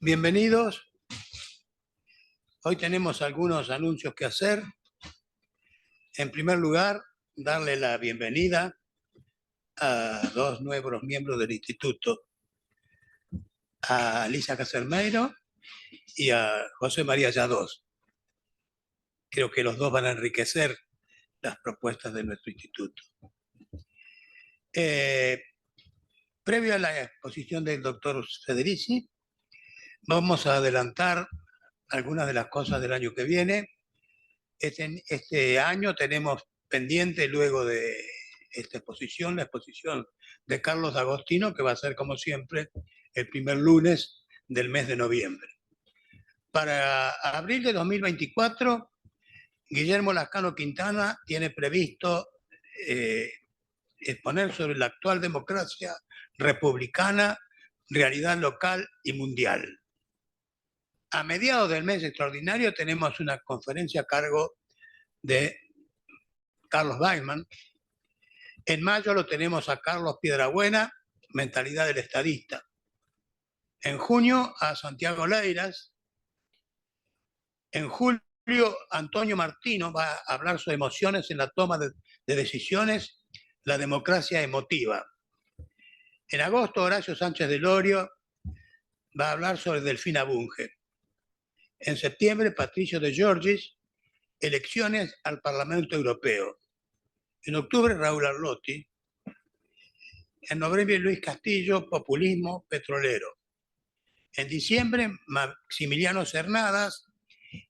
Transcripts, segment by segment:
Bienvenidos. Hoy tenemos algunos anuncios que hacer. En primer lugar, darle la bienvenida a dos nuevos miembros del instituto, a Lisa Casermeiro y a José María Lladós. Creo que los dos van a enriquecer las propuestas de nuestro instituto. Previo a la exposición del doctor Federici, vamos a adelantar algunas de las cosas del año que viene. Este año tenemos pendiente, luego de esta exposición, la exposición de Carlos D'Agostino, que va a ser, como siempre, el primer lunes del mes de noviembre. Para abril de 2024, Guillermo Lascano Quintana tiene previsto exponer sobre la actual democracia republicana, realidad local y mundial. A mediados del mes extraordinario tenemos una conferencia a cargo de Carlos Weinman. En mayo lo tenemos a Carlos Piedrabuena, Mentalidad del Estadista. En junio a Santiago Leiras. En julio Antonio Martino va a hablar sobre emociones en la toma de decisiones, la democracia emotiva. En agosto Horacio Sánchez de Lorio va a hablar sobre Delfina Bunge. En septiembre Patricio de Giorgis, elecciones al Parlamento Europeo. En octubre Raúl Arlotti. En noviembre Luis Castillo, populismo petrolero. En diciembre Maximiliano Cernadas,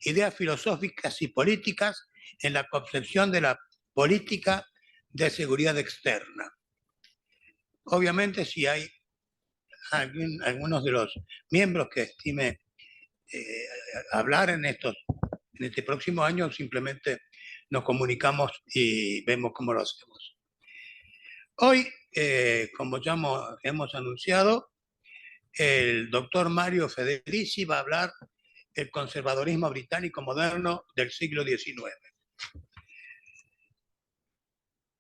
ideas filosóficas y políticas en la concepción de la política de seguridad externa. Obviamente, si hay algunos de los miembros que estime hablar en este próximo año, simplemente nos comunicamos y vemos cómo lo hacemos. Hoy, como ya hemos anunciado, el doctor Mario Federici va a hablar del conservadorismo británico moderno del siglo XIX.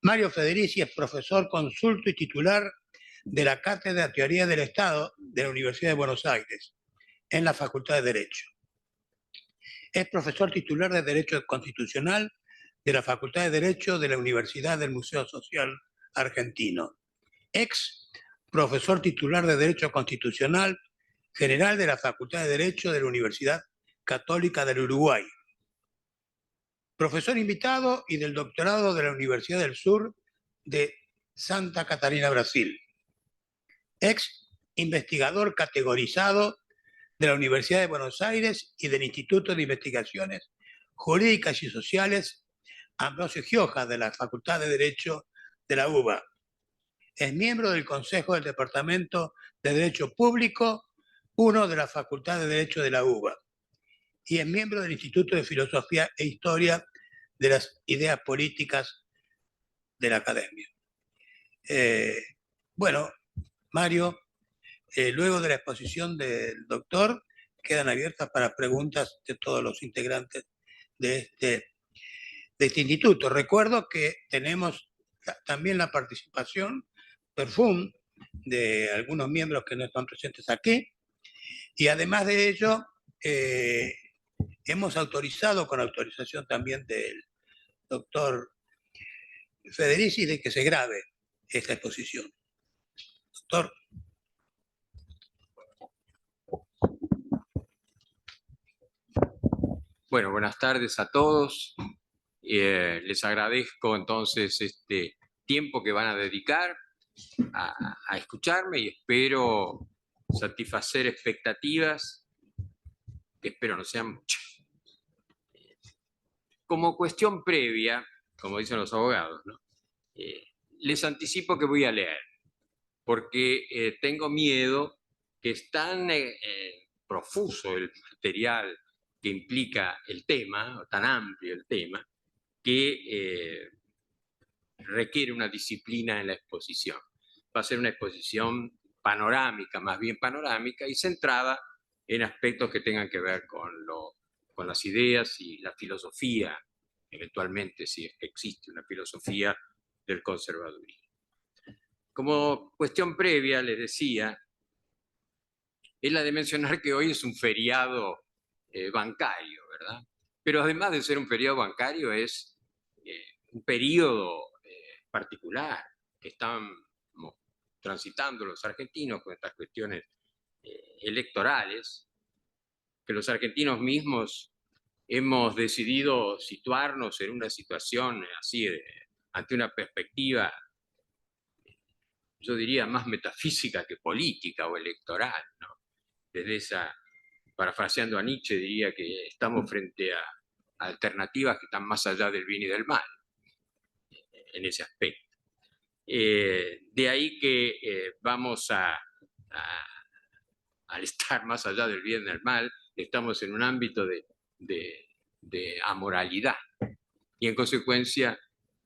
Mario Federici es profesor consulto y titular de la Cátedra de Teoría del Estado de la Universidad de Buenos Aires, en la Facultad de Derecho. Es profesor titular de Derecho Constitucional de la Facultad de Derecho de la Universidad del Museo Social Argentino. Ex profesor titular de Derecho Constitucional general de la Facultad de Derecho de la Universidad Católica del Uruguay. Profesor invitado y del doctorado de la Universidad del Sur de Santa Catarina, Brasil. Ex investigador categorizado de la Universidad de Buenos Aires y del Instituto de Investigaciones Jurídicas y Sociales Ambrosio Gioja de la Facultad de Derecho de la UBA. Es miembro del Consejo del Departamento de Derecho Público, uno de la Facultad de Derecho de la UBA. Y es miembro del Instituto de Filosofía e Historia de las Ideas Políticas de la Academia. Bueno, Mario, luego de la exposición del doctor, quedan abiertas para preguntas de todos los integrantes de este instituto. Recuerdo que tenemos también la participación perfum de algunos miembros que no están presentes aquí, y además de ello, hemos autorizado, con autorización también del doctor Federici, de que se grabe esta exposición. Doctor. Bueno, buenas tardes a todos. Les agradezco entonces este tiempo que van a dedicar a escucharme y espero satisfacer expectativas, que espero no sean muchas. Como cuestión previa, como dicen los abogados, ¿no? Les anticipo que voy a leer, porque tengo miedo que es tan profuso el material que implica el tema, tan amplio el tema, que requiere una disciplina en la exposición. Va a ser una exposición panorámica, más bien panorámica, y centrada en aspectos que tengan que ver con las ideas y la filosofía, eventualmente, si es que existe una filosofía del conservadurismo. Como cuestión previa, les decía, es la de mencionar que hoy es un feriado bancario, ¿verdad? Pero además de ser un feriado bancario, es un periodo particular que estamos transitando los argentinos con estas cuestiones electorales, que los argentinos mismos hemos decidido situarnos en una situación así, ante una perspectiva, yo diría, más metafísica que política o electoral, ¿no? Desde esa, parafraseando a Nietzsche, diría que estamos frente a alternativas que están más allá del bien y del mal, en ese aspecto. De ahí que vamos al estar más allá del bien y del mal, estamos en un ámbito de amoralidad. Y en consecuencia,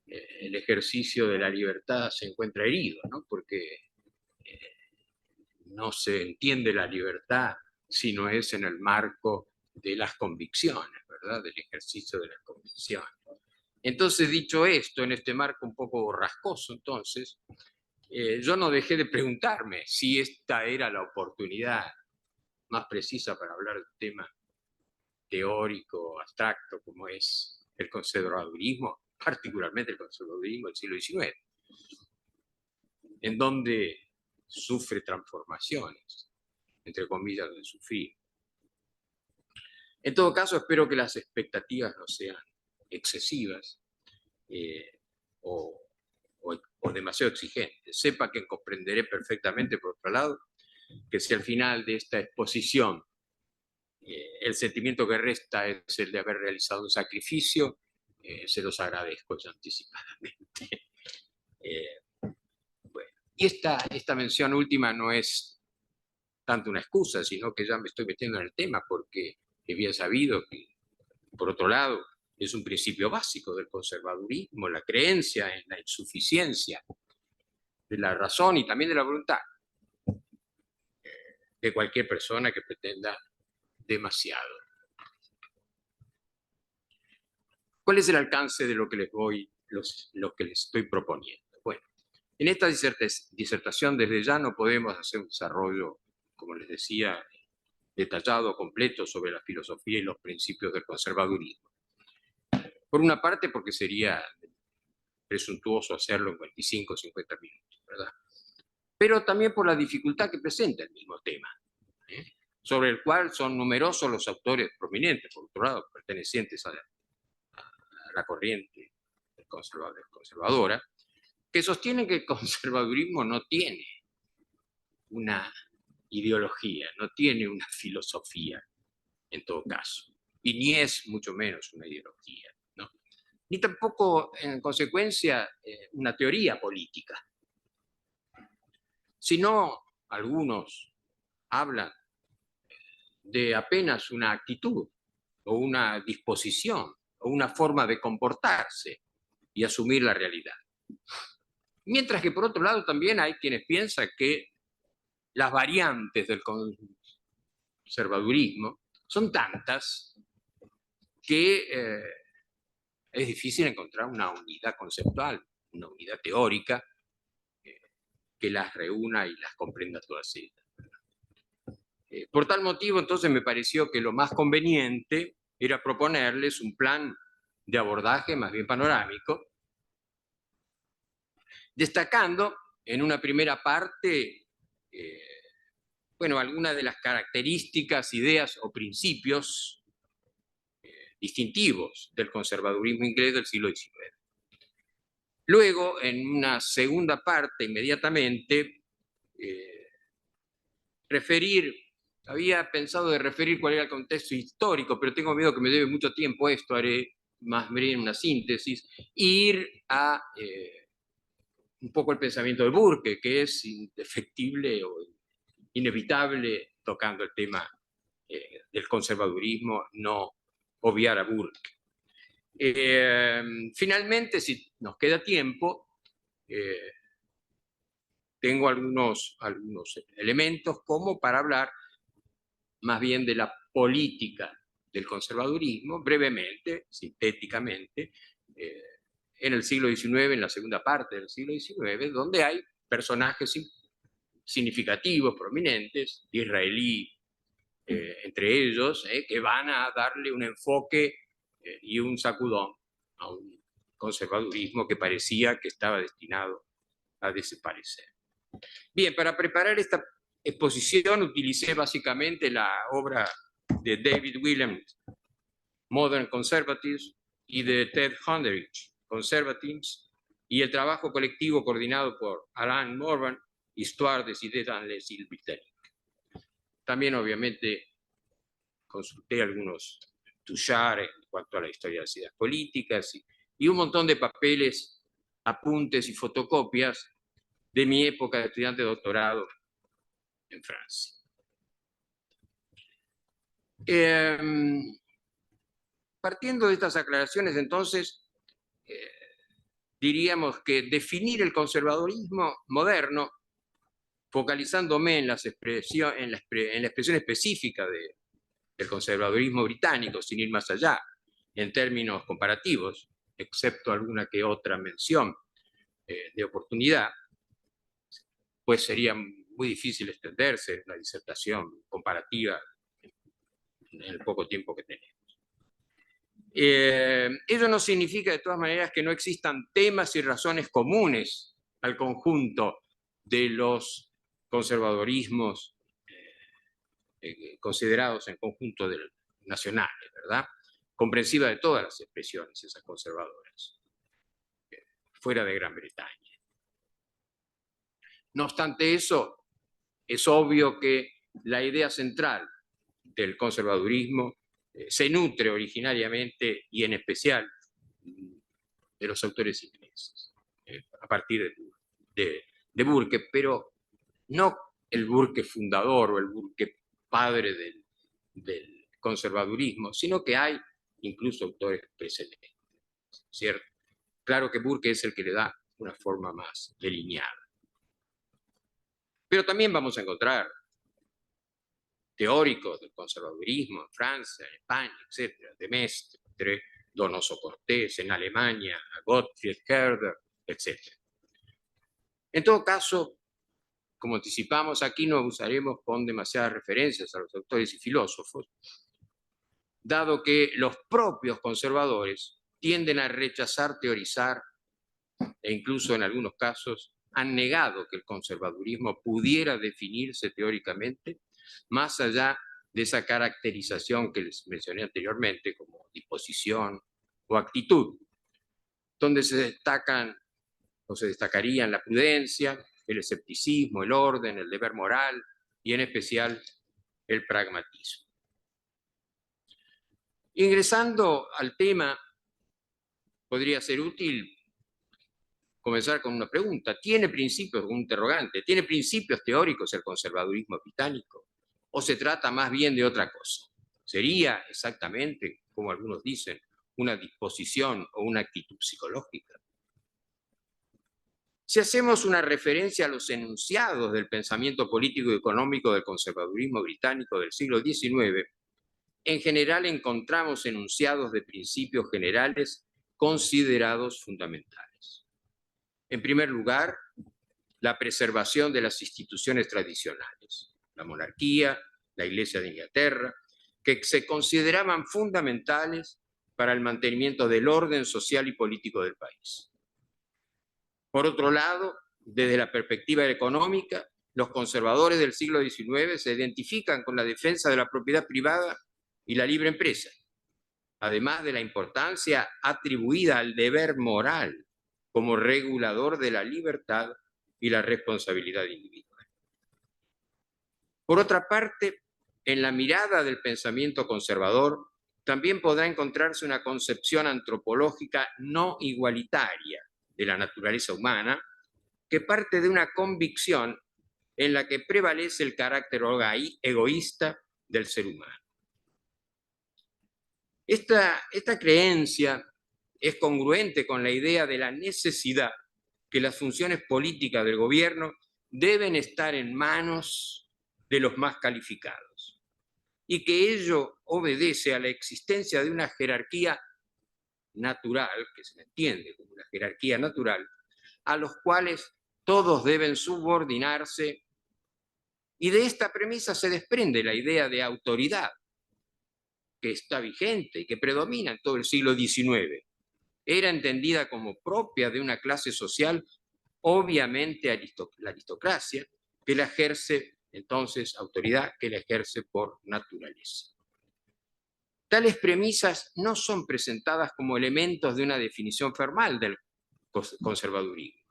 el ejercicio de la libertad se encuentra herido, ¿no? Porque no se entiende la libertad si no es en el marco de las convicciones, ¿verdad? Del ejercicio de las convicciones. Entonces, dicho esto, en este marco un poco borrascoso, entonces, yo no dejé de preguntarme si esta era la oportunidad más precisa para hablar de un tema teórico, abstracto, como es el conservadurismo, particularmente el conservadurismo del siglo XIX, en donde sufre transformaciones, entre comillas, de sufrir. En todo caso, espero que las expectativas no sean excesivas o demasiado exigentes. Sepa que comprenderé perfectamente, por otro lado, que si al final de esta exposición el sentimiento que resta es el de haber realizado un sacrificio, se los agradezco ya anticipadamente. Bueno. Y esta mención última no es tanto una excusa, sino que ya me estoy metiendo en el tema, porque es bien sabido que, por otro lado, es un principio básico del conservadurismo, la creencia en la insuficiencia de la razón y también de la voluntad de cualquier persona que pretenda demasiado. ¿Cuál es el alcance de lo que lo que les estoy proponiendo? Bueno, en esta disertación desde ya no podemos hacer un desarrollo, como les decía, detallado, completo sobre la filosofía y los principios del conservadurismo. Por una parte, porque sería presuntuoso hacerlo en 25 o 50 minutos, ¿verdad? Pero también por la dificultad que presenta el mismo tema, sobre el cual son numerosos los autores prominentes, por otro lado, pertenecientes a la corriente conservadora, que sostienen que el conservadurismo no tiene una ideología, no tiene una filosofía, en todo caso, y ni es mucho menos una ideología, ¿no? Ni tampoco, en consecuencia, una teoría política, sino algunos hablan de apenas una actitud o una disposición o una forma de comportarse y asumir la realidad. Mientras que por otro lado también hay quienes piensan que las variantes del conservadurismo son tantas que es difícil encontrar una unidad conceptual, una unidad teórica que las reúna y las comprenda todas ellas. Por tal motivo, entonces me pareció que lo más conveniente era proponerles un plan de abordaje más bien panorámico, destacando en una primera parte, bueno, algunas de las características, ideas o principios distintivos del conservadurismo inglés del siglo XIX. Luego, en una segunda parte, inmediatamente, había pensado de referir cuál era el contexto histórico, pero tengo miedo que me lleve mucho tiempo esto, haré más bien una síntesis, ir a un poco el pensamiento de Burke, que es indefectible o inevitable, tocando el tema del conservadurismo, no obviar a Burke. Finalmente, si nos queda tiempo, tengo algunos elementos como para hablar más bien de la política del conservadurismo, brevemente, sintéticamente, en el siglo XIX, en la segunda parte del siglo XIX, donde hay personajes significativos, prominentes, israelí entre ellos, que van a darle un enfoque y un sacudón a un conservadurismo que parecía que estaba destinado a desaparecer. Bien, para preparar esta exposición utilicé básicamente la obra de David Williams, Modern Conservatives, y de Ted Honderich, Conservatives, y el trabajo colectivo coordinado por Alain Morvan, Histoire des idées dans les îles britanniques. También, obviamente, consulté algunos Touchard en cuanto a la historia de las ideas políticas y un montón de papeles, apuntes y fotocopias de mi época de estudiante de doctorado en Francia. Partiendo de estas aclaraciones, entonces, diríamos que definir el conservadurismo moderno, focalizándome en la expresión específica del conservadurismo británico, sin ir más allá, en términos comparativos, excepto alguna que otra mención de oportunidad, pues sería muy difícil extenderse en una disertación comparativa en el poco tiempo que tenemos. Ello no significa de todas maneras que no existan temas y razones comunes al conjunto de los conservadorismos considerados en conjunto nacionales, ¿verdad? Comprensiva de todas las expresiones esas conservadoras, fuera de Gran Bretaña. No obstante eso, es obvio que la idea central del conservadurismo se nutre originariamente y en especial de los autores ingleses, a partir de Burke, pero no el Burke fundador o el Burke padre del conservadurismo, sino que hay incluso autores precedentes, ¿cierto? Claro que Burke es el que le da una forma más delineada. Pero también vamos a encontrar teóricos del conservadurismo en Francia, en España, etc., de Mestre, Donoso Cortés, en Alemania, Gottfried Herder, etc. En todo caso, como anticipamos, aquí no usaremos con demasiadas referencias a los autores y filósofos, dado que los propios conservadores tienden a rechazar, teorizar, e incluso en algunos casos han negado que el conservadurismo pudiera definirse teóricamente más allá de esa caracterización que les mencioné anteriormente como disposición o actitud, donde se destacan o se destacarían la prudencia, el escepticismo, el orden, el deber moral y en especial el pragmatismo. Ingresando al tema, podría ser útil comenzar con una pregunta. ¿Tiene principios, un interrogante, tiene principios teóricos el conservadurismo británico? ¿O se trata más bien de otra cosa? ¿Sería exactamente, como algunos dicen, una disposición o una actitud psicológica? Si hacemos una referencia a los enunciados del pensamiento político y económico del conservadurismo británico del siglo XIX, en general encontramos enunciados de principios generales considerados fundamentales. En primer lugar, la preservación de las instituciones tradicionales, la monarquía, la Iglesia de Inglaterra, que se consideraban fundamentales para el mantenimiento del orden social y político del país. Por otro lado, desde la perspectiva económica, los conservadores del siglo XIX se identifican con la defensa de la propiedad privada y la libre empresa, además de la importancia atribuida al deber moral como regulador de la libertad y la responsabilidad individual. Por otra parte, en la mirada del pensamiento conservador también podrá encontrarse una concepción antropológica no igualitaria de la naturaleza humana, que parte de una convicción en la que prevalece el carácter egoísta del ser humano. Esta creencia es congruente con la idea de la necesidad que las funciones políticas del gobierno deben estar en manos de los más calificados y que ello obedece a la existencia de una jerarquía natural, que se entiende como una jerarquía natural, a los cuales todos deben subordinarse Y de esta premisa se desprende la idea de autoridad que está vigente y que predomina en todo el siglo XIX. Era entendida como propia de una clase social, obviamente la aristocracia, que la ejerce, entonces, autoridad que la ejerce por naturaleza. Tales premisas no son presentadas como elementos de una definición formal del conservadurismo,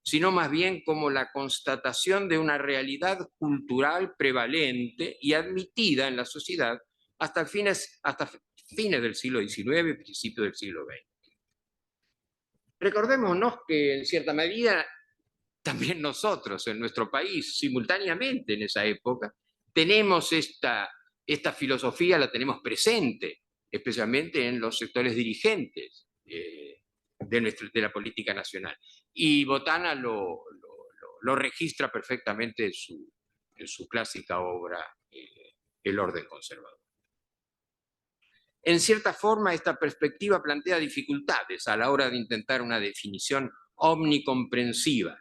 sino más bien como la constatación de una realidad cultural prevalente y admitida en la sociedad hasta fines del siglo XIX y principios del siglo XX. Recordémonos que en cierta medida también nosotros en nuestro país, simultáneamente en esa época, tenemos esta filosofía, la tenemos presente, especialmente en los sectores dirigentes de la política nacional. Y Botana lo registra perfectamente en su clásica obra, El orden conservador. En cierta forma, esta perspectiva plantea dificultades a la hora de intentar una definición omnicomprensiva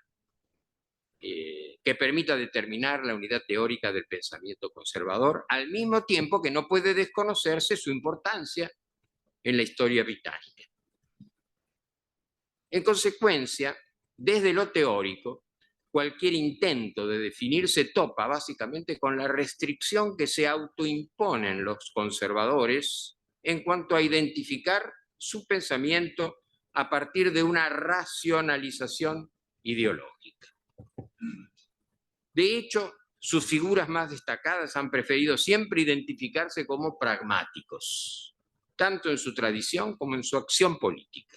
que permita determinar la unidad teórica del pensamiento conservador, al mismo tiempo que no puede desconocerse su importancia en la historia británica. En consecuencia, desde lo teórico, cualquier intento de definir se topa básicamente con la restricción que se autoimponen los conservadores en cuanto a identificar su pensamiento a partir de una racionalización ideológica. De hecho, sus figuras más destacadas han preferido siempre identificarse como pragmáticos, tanto en su tradición como en su acción política.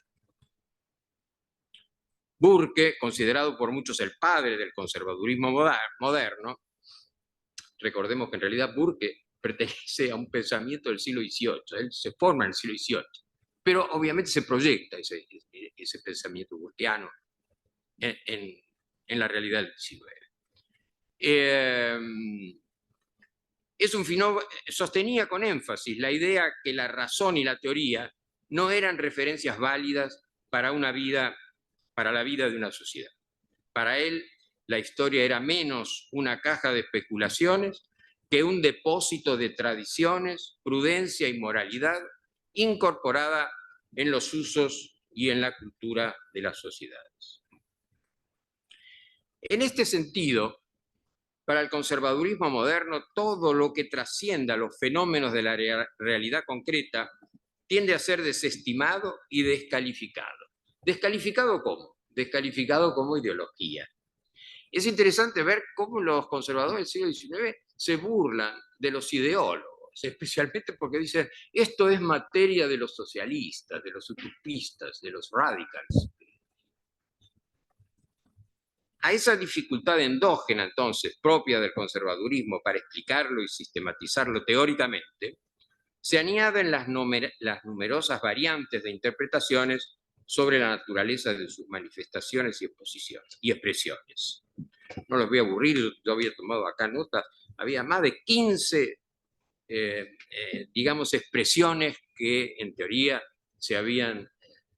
Burke, considerado por muchos el padre del conservadurismo moderno, recordemos que en realidad Burke pertenece a un pensamiento del siglo XVIII, él se forma en el siglo XVIII, pero obviamente se proyecta ese pensamiento burkeano en la realidad del XIX. Sostenía con énfasis la idea que la razón y la teoría no eran referencias válidas para la vida de una sociedad. Para él, la historia era menos una caja de especulaciones que un depósito de tradiciones, prudencia y moralidad incorporada en los usos y en la cultura de las sociedades. En este sentido, para el conservadurismo moderno, todo lo que trascienda los fenómenos de la realidad concreta tiende a ser desestimado y descalificado. ¿Descalificado cómo? Descalificado como ideología. Es interesante ver cómo los conservadores del siglo XIX se burlan de los ideólogos, especialmente porque dicen, esto es materia de los socialistas, de los utopistas, de los radicals. A esa dificultad endógena, entonces, propia del conservadurismo para explicarlo y sistematizarlo teóricamente, se añaden las numerosas variantes de interpretaciones sobre la naturaleza de sus manifestaciones y expresiones. No los voy a aburrir, yo había tomado acá notas, había más de 15, digamos, expresiones que en teoría se habían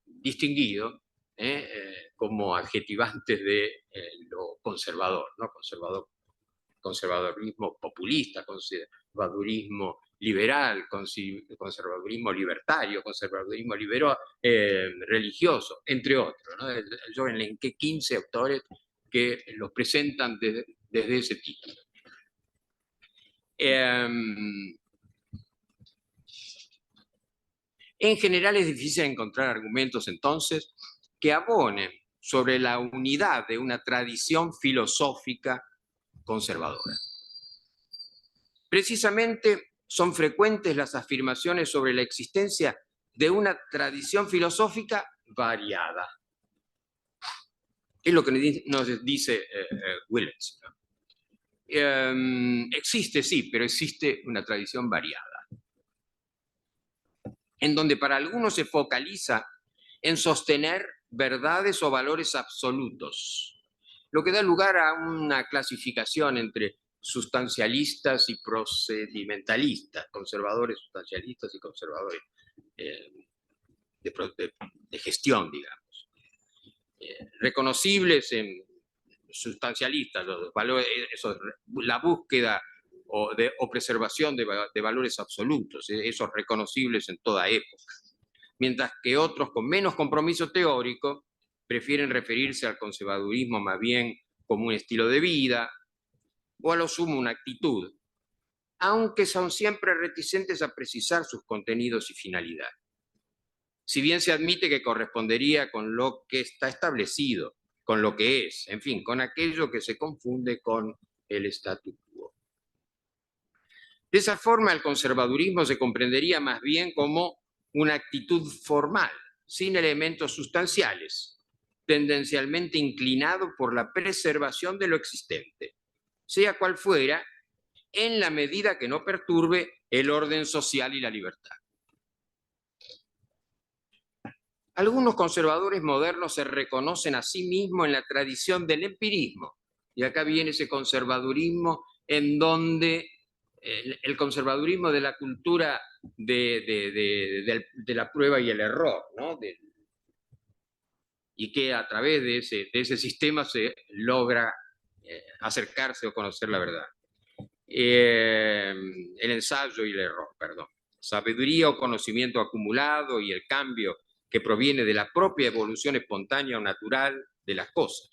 distinguido como adjetivantes de lo conservador, ¿no? Conservadurismo populista, conservadurismo liberal, conservadurismo libertario, conservadurismo religioso, entre otros, ¿no? Yo elenqué 15 autores que los presentan desde ese título. En general es difícil encontrar argumentos entonces que abonen sobre la unidad de una tradición filosófica conservadora. Precisamente son frecuentes las afirmaciones sobre la existencia de una tradición filosófica variada. Es lo que nos dice Willens, ¿no? Existe, sí, pero existe una tradición variada, en donde para algunos se focaliza en sostener verdades o valores absolutos, lo que da lugar a una clasificación entre sustancialistas y procedimentalistas, conservadores sustancialistas y conservadores de gestión, digamos, reconocibles en sustancialistas, los valores, la búsqueda o preservación de valores absolutos, esos reconocibles en toda época. Mientras que otros con menos compromiso teórico prefieren referirse al conservadurismo más bien como un estilo de vida o a lo sumo una actitud, aunque son siempre reticentes a precisar sus contenidos y finalidad. Si bien se admite que correspondería con lo que está establecido, con lo que es, en fin, con aquello que se confunde con el statu quo. De esa forma, el conservadurismo se comprendería más bien como una actitud formal, sin elementos sustanciales, tendencialmente inclinado por la preservación de lo existente, sea cual fuera, en la medida que no perturbe el orden social y la libertad. Algunos conservadores modernos se reconocen a sí mismos en la tradición del empirismo, y acá viene ese conservadurismo en donde el conservadurismo de la cultura de la prueba y el error, ¿no? Y que a través de ese sistema se logra acercarse o conocer la verdad. El ensayo y el error, perdón. Sabiduría o conocimiento acumulado y el cambio que proviene de la propia evolución espontánea o natural de las cosas.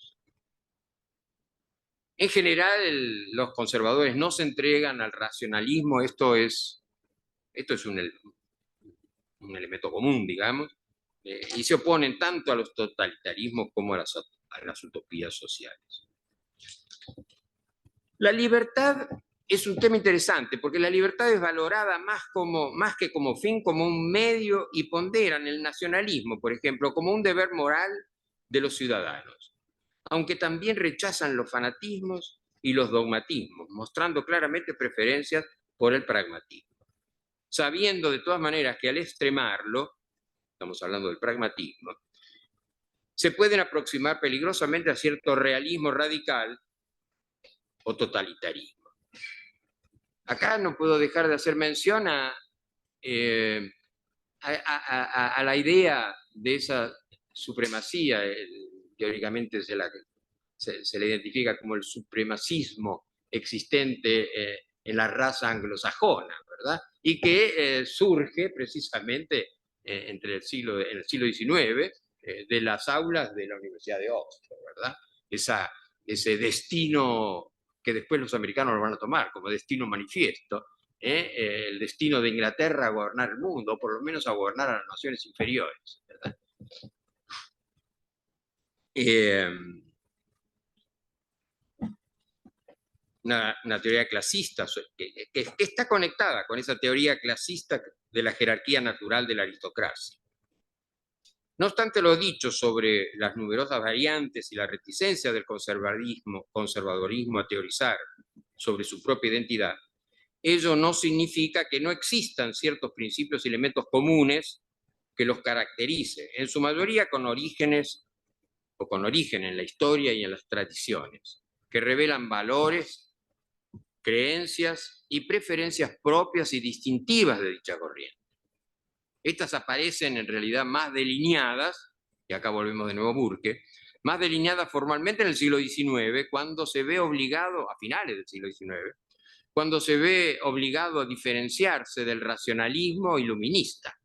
En general, los conservadores no se entregan al racionalismo, esto es un elemento común, digamos, y se oponen tanto a los totalitarismos como a las utopías sociales. La libertad es un tema interesante, porque la libertad es valorada más que como fin, como un medio, y ponderan el nacionalismo, por ejemplo, como un deber moral de los ciudadanos, aunque también rechazan los fanatismos y los dogmatismos, mostrando claramente preferencias por el pragmatismo, sabiendo de todas maneras que al extremarlo, estamos hablando del pragmatismo, se pueden aproximar peligrosamente a cierto realismo radical o totalitarismo. Acá no puedo dejar de hacer mención a la idea de esa supremacía, teóricamente se le identifica como el supremacismo existente en la raza anglosajona, ¿verdad? Y que surge precisamente en el siglo XIX de las aulas de la Universidad de Oxford, ¿verdad? Ese destino que después los americanos lo van a tomar como destino manifiesto, el destino de Inglaterra a gobernar el mundo, o por lo menos a gobernar a las naciones inferiores, ¿verdad? Una teoría clasista que está conectada con esa teoría clasista de la jerarquía natural de la aristocracia. No obstante lo dicho sobre las numerosas variantes y la reticencia del conservadorismo a teorizar sobre su propia identidad, ello no significa que no existan ciertos principios y elementos comunes que los caractericen, en su mayoría con origen en la historia y en las tradiciones, que revelan valores, creencias y preferencias propias y distintivas de dicha corriente. Estas aparecen en realidad más delineadas, y acá volvemos de nuevo a Burke, más delineadas formalmente en el siglo XIX, cuando se ve obligado, a finales del siglo XIX, cuando se ve obligado a diferenciarse del racionalismo iluminista.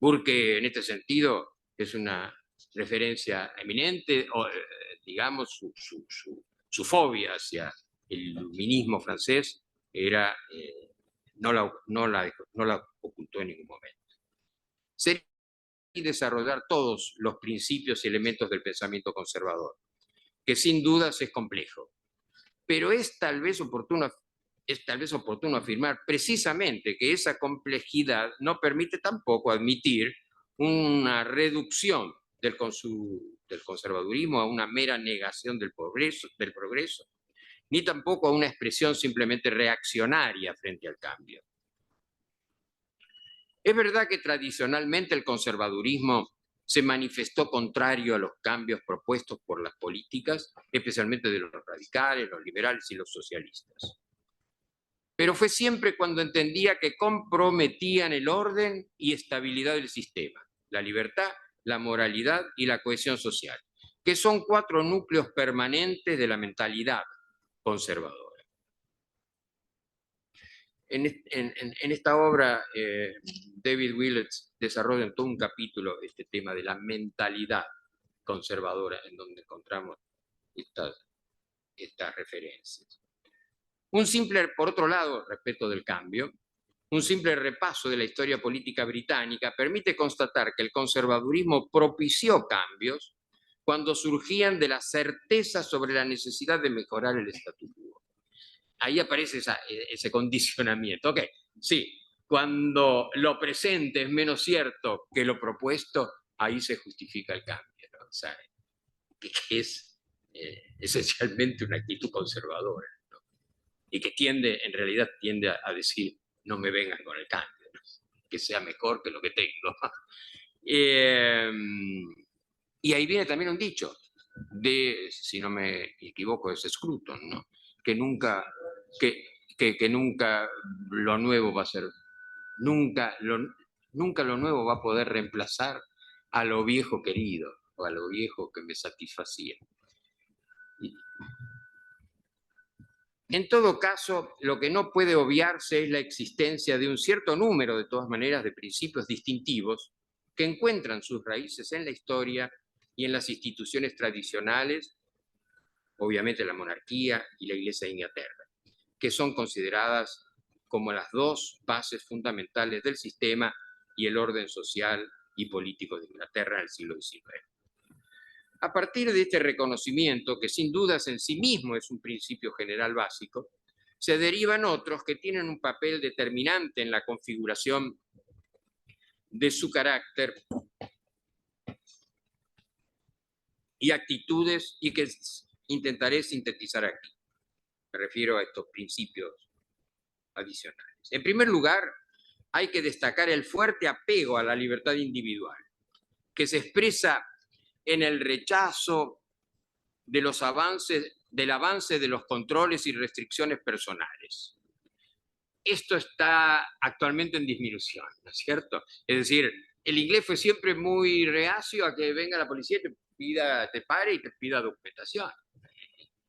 Burke, en este sentido, es una referencia eminente, o, digamos, su fobia hacia el iluminismo francés era, no la ocultó en ningún momento. Sería desarrollar todos los principios y elementos del pensamiento conservador, que sin dudas es complejo, pero es tal vez oportuno afirmar precisamente que esa complejidad no permite tampoco admitir una reducción del conservadurismo a una mera negación del progreso, ni tampoco a una expresión simplemente reaccionaria frente al cambio. Es verdad que tradicionalmente el conservadurismo se manifestó contrario a los cambios propuestos por las políticas, especialmente de los radicales, los liberales y los socialistas. Pero fue siempre cuando entendía que comprometían el orden y estabilidad del sistema, la libertad, la moralidad y la cohesión social, que son 4 núcleos permanentes de la mentalidad conservadora. En esta obra, David Willets desarrolla en todo un capítulo este tema de la mentalidad conservadora, en donde encontramos estas referencias. Por otro lado, respecto del cambio, un simple repaso de la historia política británica permite constatar que el conservadurismo propició cambios cuando surgían de la certeza sobre la necesidad de mejorar el statu quo. Ahí aparece ese condicionamiento. Ok, sí, cuando lo presente es menos cierto que lo propuesto, ahí se justifica el cambio, ¿no? O sea, que es esencialmente una actitud conservadora, ¿no? Y que en realidad tiende a decir, no me vengan con el cambio, ¿no? Que sea mejor que lo que tengo. Y ahí viene también un dicho, si no me equivoco, es Scruton, ¿no? Que nunca lo nuevo va a ser, nunca lo nuevo va a poder reemplazar a lo viejo querido o a lo viejo que me satisfacía. En todo caso, lo que no puede obviarse es la existencia de un cierto número, de todas maneras, de principios distintivos que encuentran sus raíces en la historia y en las instituciones tradicionales, obviamente la monarquía y la Iglesia de Inglaterra, que son consideradas como las 2 bases fundamentales del sistema y el orden social y político de Inglaterra en el siglo XIX. A partir de este reconocimiento, que sin dudas en sí mismo es un principio general básico, se derivan otros que tienen un papel determinante en la configuración de su carácter y actitudes, y que intentaré sintetizar aquí. Me refiero a estos principios adicionales. En primer lugar, hay que destacar el fuerte apego a la libertad individual, que se expresa en el rechazo del avance de los controles y restricciones personales. Esto está actualmente en disminución, ¿no es cierto? Es decir, el inglés fue siempre muy reacio a que venga la policía y te pare y te pida documentación.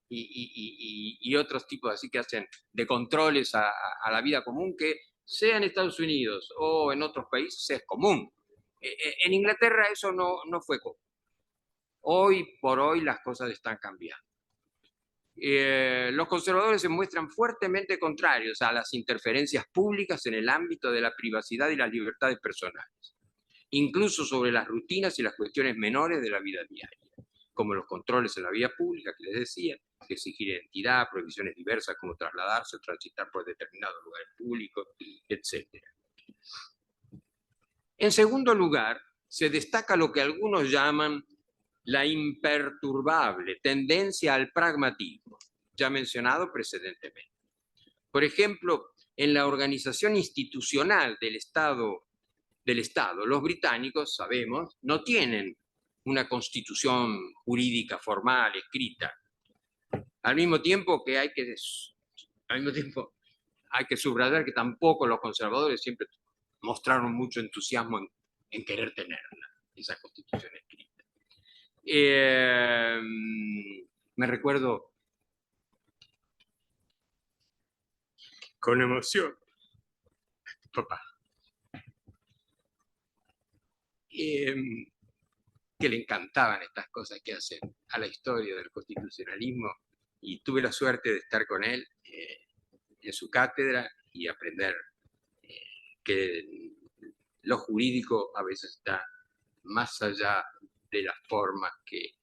Y otros tipos así que hacen de controles a la vida común, que sea en Estados Unidos o en otros países es común. En Inglaterra eso no fue común. Hoy por hoy las cosas están cambiando. Los conservadores se muestran fuertemente contrarios a las interferencias públicas en el ámbito de la privacidad y las libertades personales, incluso sobre las rutinas y las cuestiones menores de la vida diaria, como los controles en la vía pública, que les decía, que exigir identidad, prohibiciones diversas como trasladarse o transitar por determinados lugares públicos, etc. En segundo lugar, se destaca lo que algunos llaman la imperturbable tendencia al pragmatismo, ya mencionado precedentemente. Por ejemplo, en la organización institucional del Estado, los británicos, sabemos, no tienen una constitución jurídica formal, escrita. Al mismo tiempo hay que subrayar que tampoco los conservadores siempre mostraron mucho entusiasmo en querer tenerla, esa constitución escrita. Me recuerdo con emoción papá, que le encantaban estas cosas que hacen a la historia del constitucionalismo, y tuve la suerte de estar con él en su cátedra y aprender que lo jurídico a veces está más allá de las formas que...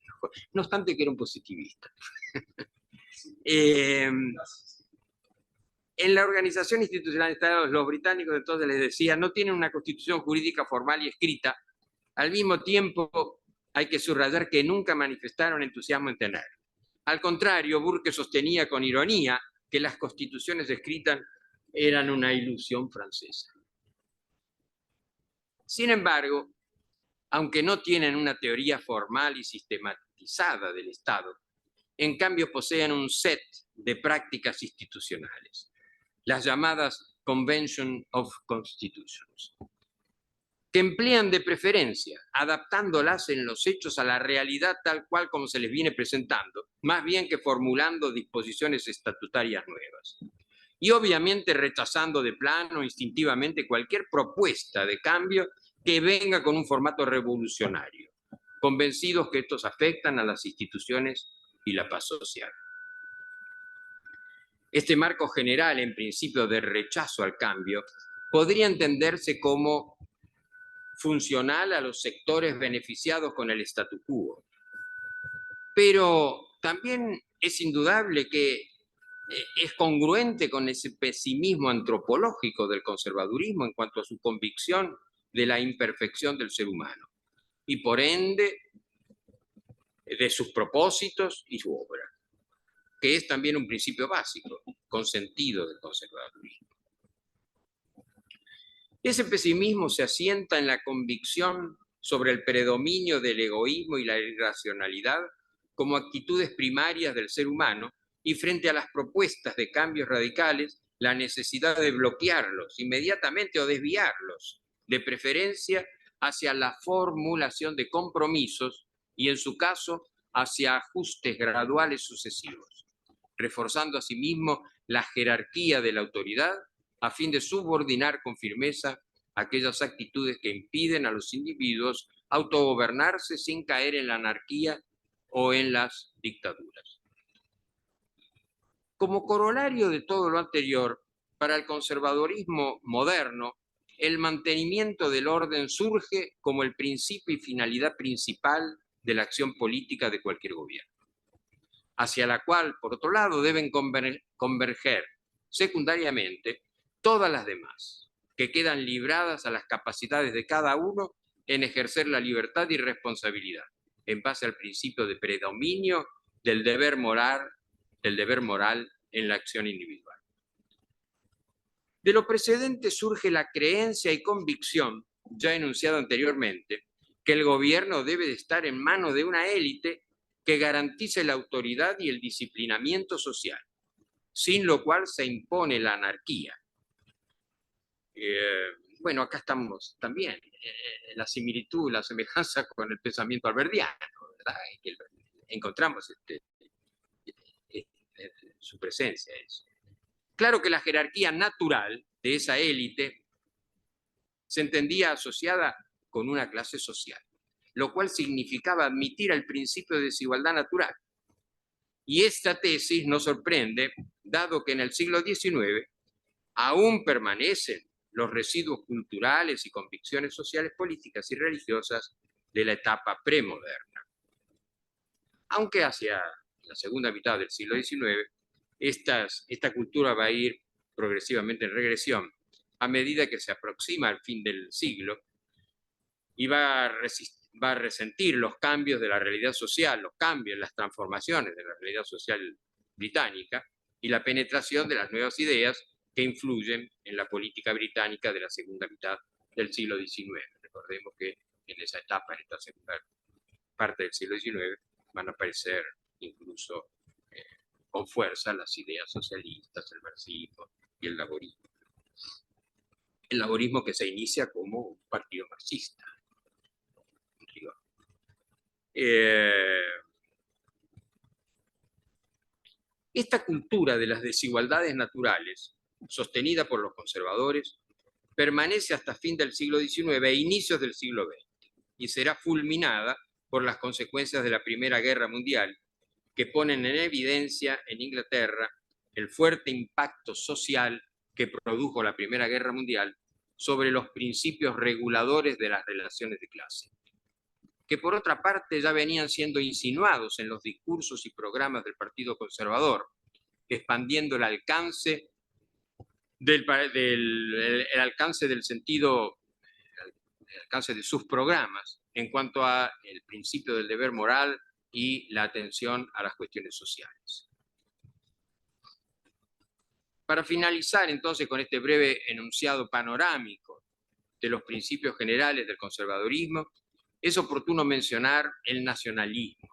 No obstante que era un positivista. En la organización institucional de Estados, los británicos entonces les decía, no tienen una constitución jurídica formal y escrita. Al mismo tiempo, hay que subrayar que nunca manifestaron entusiasmo en tenerla. Al contrario, Burke sostenía con ironía que las constituciones escritas eran una ilusión francesa. Sin embargo, aunque no tienen una teoría formal y sistematizada del Estado, en cambio poseen un set de prácticas institucionales, las llamadas Convention of Constitutions, que emplean de preferencia, adaptándolas en los hechos a la realidad tal cual como se les viene presentando, más bien que formulando disposiciones estatutarias nuevas. Y obviamente rechazando de plano instintivamente cualquier propuesta de cambio que venga con un formato revolucionario, convencidos que estos afectan a las instituciones y la paz social. Este marco general, en principio de rechazo al cambio, podría entenderse como funcional a los sectores beneficiados con el statu quo. Pero también es indudable que es congruente con ese pesimismo antropológico del conservadurismo en cuanto a su convicción de la imperfección del ser humano y por ende de sus propósitos y su obra, que es también un principio básico, consentido del conservadurismo. Ese pesimismo se asienta en la convicción sobre el predominio del egoísmo y la irracionalidad como actitudes primarias del ser humano y frente a las propuestas de cambios radicales, la necesidad de bloquearlos inmediatamente o desviarlos, de preferencia hacia la formulación de compromisos y, en su caso, hacia ajustes graduales sucesivos, reforzando asimismo la jerarquía de la autoridad a fin de subordinar con firmeza aquellas actitudes que impiden a los individuos autogobernarse sin caer en la anarquía o en las dictaduras. Como corolario de todo lo anterior, para el conservadurismo moderno, el mantenimiento del orden surge como el principio y finalidad principal de la acción política de cualquier gobierno, hacia la cual, por otro lado, deben converger secundariamente todas las demás, que quedan libradas a las capacidades de cada uno en ejercer la libertad y responsabilidad, en base al principio de predominio del deber moral en la acción individual. De lo precedente surge la creencia y convicción, ya enunciada anteriormente, que el gobierno debe de estar en manos de una élite que garantice la autoridad y el disciplinamiento social, sin lo cual se impone la anarquía. Bueno, acá estamos también, la similitud, la semejanza con el pensamiento alberdiano, ¿verdad? Encontramos su presencia. Claro que la jerarquía natural de esa élite se entendía asociada con una clase social, lo cual significaba admitir el principio de desigualdad natural. Y esta tesis nos sorprende, dado que en el siglo XIX aún permanecen los residuos culturales y convicciones sociales, políticas y religiosas de la etapa premoderna. Aunque hacia la segunda mitad del siglo XIX, esta cultura va a ir progresivamente en regresión a medida que se aproxima al fin del siglo y va a resentir los cambios de la realidad social, los cambios, las transformaciones de la realidad social británica y la penetración de las nuevas ideas que influyen en la política británica de la segunda mitad del siglo XIX. Recordemos que en esa etapa, en esta segunda parte del siglo XIX, van a aparecer incluso con fuerza las ideas socialistas, el marxismo y el laborismo. El laborismo que se inicia como un partido marxista. Esta cultura de las desigualdades naturales, sostenida por los conservadores, permanece hasta fin del siglo XIX e inicios del siglo XX y será fulminada por las consecuencias de la Primera Guerra Mundial, que ponen en evidencia en Inglaterra el fuerte impacto social que produjo la Primera Guerra Mundial sobre los principios reguladores de las relaciones de clase, que por otra parte ya venían siendo insinuados en los discursos y programas del Partido Conservador, expandiendo el alcance el alcance del sentido, el alcance de sus programas en cuanto a el principio del deber moral y la atención a las cuestiones sociales. Para finalizar entonces con este breve enunciado panorámico de los principios generales del conservadurismo, es oportuno mencionar el nacionalismo.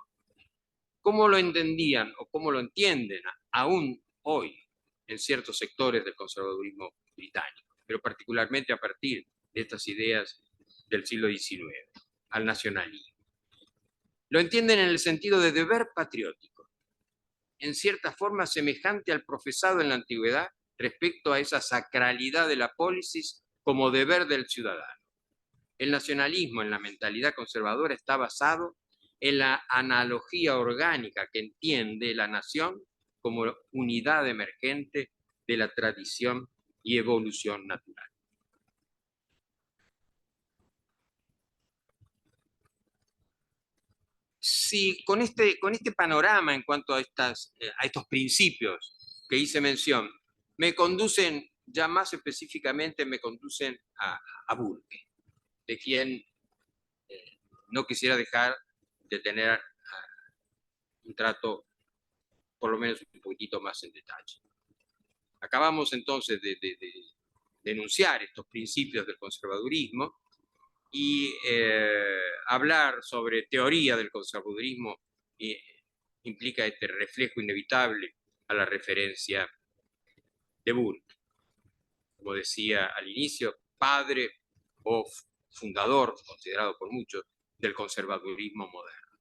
¿Cómo lo entendían o cómo lo entienden aún hoy en ciertos sectores del conservadurismo británico, pero particularmente a partir de estas ideas del siglo XIX, al nacionalismo. Lo entienden en el sentido de deber patriótico, en cierta forma semejante al profesado en la antigüedad respecto a esa sacralidad de la pólisis como deber del ciudadano. El nacionalismo en la mentalidad conservadora está basado en la analogía orgánica que entiende la nación como unidad emergente de la tradición y evolución natural. Si con este panorama en cuanto a estos principios que hice mención, me conducen, ya más específicamente me conducen a Burke, de quien no quisiera dejar de tener un trato por lo menos un poquito más en detalle. Acabamos entonces de enunciar estos principios del conservadurismo y hablar sobre teoría del conservadurismo implica este reflejo inevitable a la referencia de Burke. Como decía al inicio, padre o fundador, considerado por muchos, del conservadurismo moderno.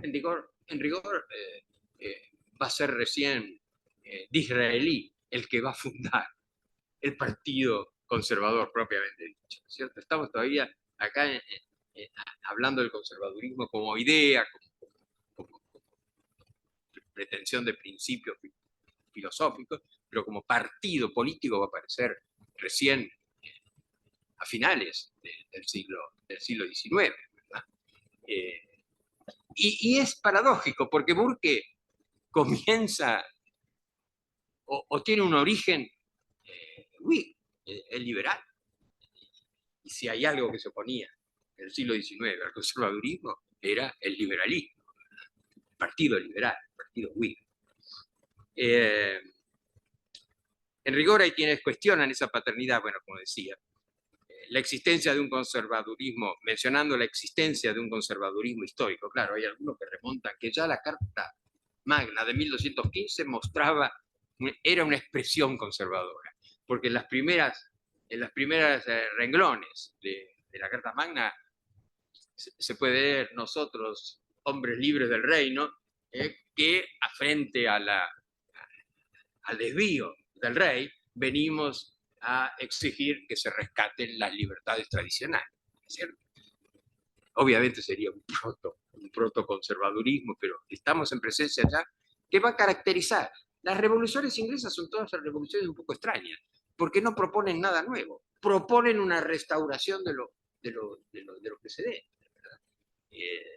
En rigor va a ser recién Disraeli el que va a fundar el partido conservador propiamente dicho, ¿cierto? Estamos todavía acá hablando del conservadurismo como idea, como pretensión de principios filosóficos, pero como partido político va a aparecer recién a finales del siglo XIX, ¿verdad? Y es paradójico, porque Burke comienza o tiene un origen es liberal. Y si hay algo que se oponía en el siglo XIX al conservadurismo, era el liberalismo, el partido liberal, el partido Whig. En rigor hay quienes cuestionan esa paternidad, bueno, como decía, la existencia de un conservadurismo, mencionando la existencia de un conservadurismo histórico. Claro, hay algunos que remontan que ya la Carta Magna de 1215 mostraba, era una expresión conservadora, porque en las primeras renglones de la Carta Magna se puede leer: nosotros, hombres libres del reino, que frente al desvío del rey, venimos a exigir que se rescaten las libertades tradicionales, ¿cierto? Obviamente sería un protoconservadurismo, pero estamos en presencia ya que va a caracterizar. Las revoluciones inglesas son todas revoluciones un poco extrañas, porque no proponen nada nuevo, proponen una restauración de lo precedente,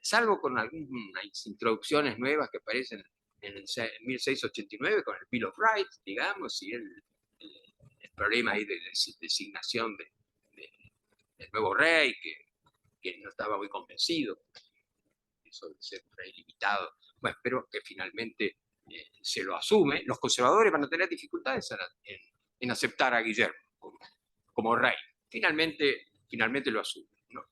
salvo con algunas introducciones nuevas que aparecen en 1689 con el Bill of Rights, digamos, y el problema ahí de designación del nuevo rey, que no estaba muy convencido, eso de ser un rey limitado, bueno, pero que finalmente se lo asume. Los conservadores van a tener dificultades en aceptar a Guillermo como rey. Finalmente lo asumen, ¿no?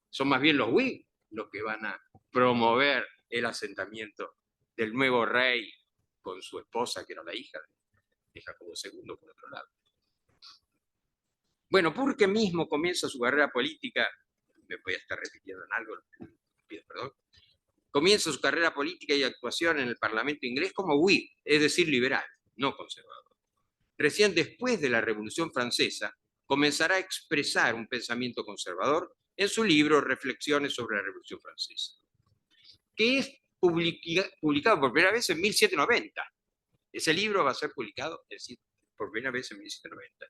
Son más bien los Whig los que van a promover el asentamiento del nuevo rey con su esposa, que era la hija de Jacobo II, por otro lado. Bueno, Burke mismo comienza su carrera política, me voy a estar repitiendo en algo, pido perdón, comienza su carrera política y actuación en el Parlamento inglés como Whig, es decir, liberal, no conservador. Recién después de la Revolución Francesa, comenzará a expresar un pensamiento conservador en su libro Reflexiones sobre la Revolución Francesa, que es publicado por primera vez en 1790. Ese libro va a ser publicado por primera vez en 1790.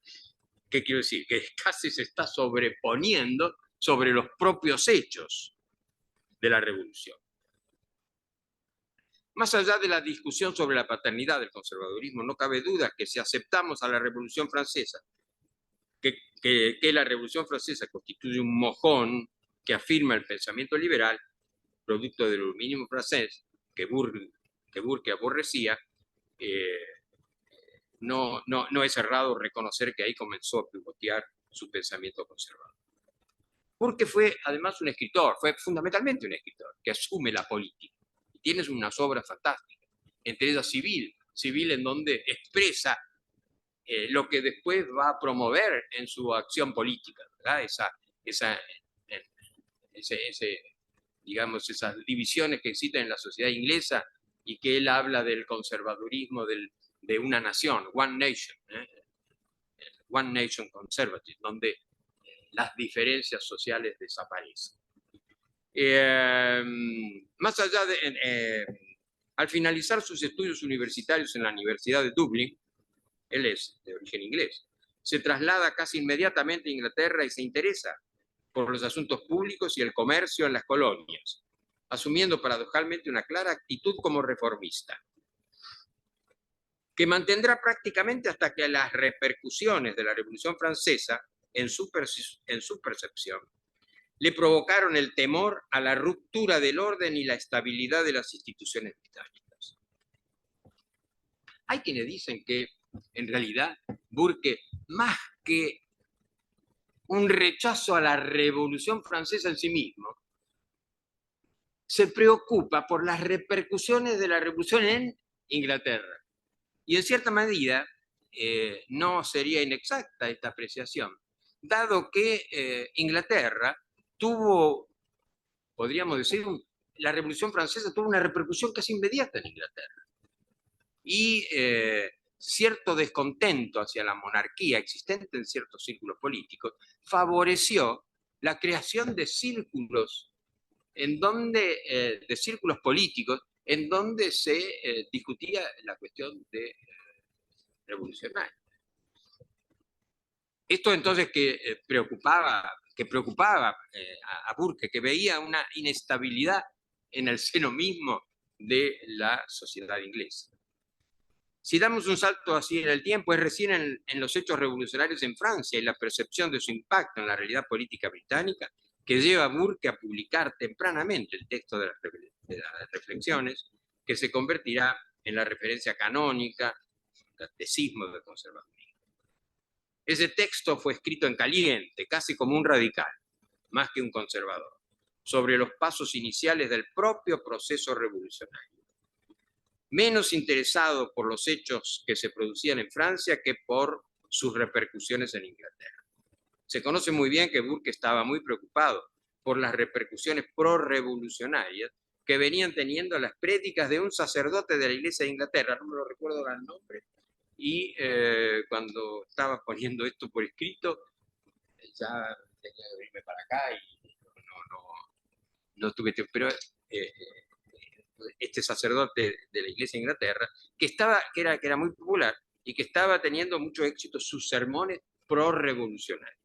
¿Qué quiero decir? Que casi se está sobreponiendo sobre los propios hechos de la Revolución. Más allá de la discusión sobre la paternidad del conservadurismo, no cabe duda que si aceptamos a la Revolución Francesa, que la Revolución Francesa constituye un mojón que afirma el pensamiento liberal, producto del iluminismo francés, que Burke aborrecía, no es errado reconocer que ahí comenzó a pivotear su pensamiento conservador. Burke fue además un escritor, fue fundamentalmente un escritor, que asume la política. Y tiene unas obras fantásticas, entre ellas Civil en donde expresa lo que después va a promover en su acción política, ¿verdad? Digamos, esas divisiones que existen en la sociedad inglesa, y que él habla del conservadurismo de una nación, one nation, one nation conservative, donde las diferencias sociales desaparecen. Más allá de, al finalizar sus estudios universitarios en la Universidad de Dublín, él es de origen inglés, se traslada casi inmediatamente a Inglaterra y se interesa por los asuntos públicos y el comercio en las colonias, asumiendo paradojalmente una clara actitud como reformista, que mantendrá prácticamente hasta que las repercusiones de la Revolución Francesa, en su percepción, le provocaron el temor a la ruptura del orden y la estabilidad de las instituciones británicas. Hay quienes dicen que, en realidad, Burke, más que un rechazo a la Revolución Francesa en sí mismo, se preocupa por las repercusiones de la Revolución en Inglaterra. Y en cierta medida, no sería inexacta esta apreciación, dado que Inglaterra tuvo, podríamos decir, la Revolución Francesa tuvo una repercusión casi inmediata en Inglaterra. Y cierto descontento hacia la monarquía existente en ciertos círculos políticos favoreció la creación de círculos de círculos políticos en donde se discutía la cuestión de revolucionaria. Esto entonces que preocupaba a Burke, que veía una inestabilidad en el seno mismo de la sociedad inglesa. Si damos un salto así en el tiempo, es recién en los hechos revolucionarios en Francia y la percepción de su impacto en la realidad política británica que lleva a Burke a publicar tempranamente el texto de las reflexiones, que se convertirá en la referencia canónica del catecismo del conservadurismo. Ese texto fue escrito en caliente, casi como un radical, más que un conservador, sobre los pasos iniciales del propio proceso revolucionario, menos interesado por los hechos que se producían en Francia que por sus repercusiones en Inglaterra. Se conoce muy bien que Burke estaba muy preocupado por las repercusiones pro-revolucionarias que venían teniendo las prédicas de un sacerdote de la Iglesia de Inglaterra, no me lo recuerdo ahora el nombre, y cuando estaba poniendo esto por escrito, ya tenía que venirme para acá y no tuve tiempo, pero este sacerdote de la Iglesia de Inglaterra, que era muy popular y que estaba teniendo mucho éxito sus sermones pro-revolucionarios.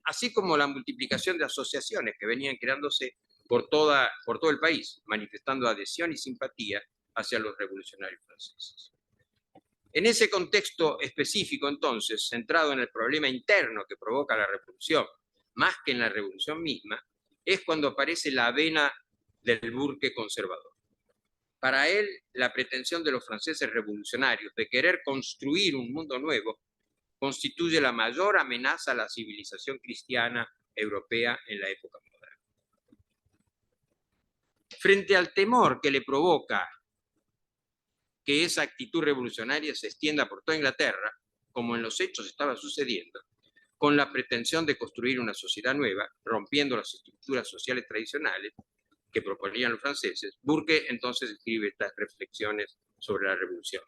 Así como la multiplicación de asociaciones que venían creándose por todo el país, manifestando adhesión y simpatía hacia los revolucionarios franceses. En ese contexto específico, entonces, centrado en el problema interno que provoca la revolución, más que en la revolución misma, es cuando aparece la vena del Burke conservador. Para él, la pretensión de los franceses revolucionarios de querer construir un mundo nuevo constituye la mayor amenaza a la civilización cristiana europea en la época moderna. Frente al temor que le provoca que esa actitud revolucionaria se extienda por toda Inglaterra, como en los hechos estaba sucediendo, con la pretensión de construir una sociedad nueva, rompiendo las estructuras sociales tradicionales que proponían los franceses, Burke entonces escribe estas reflexiones sobre la revolución,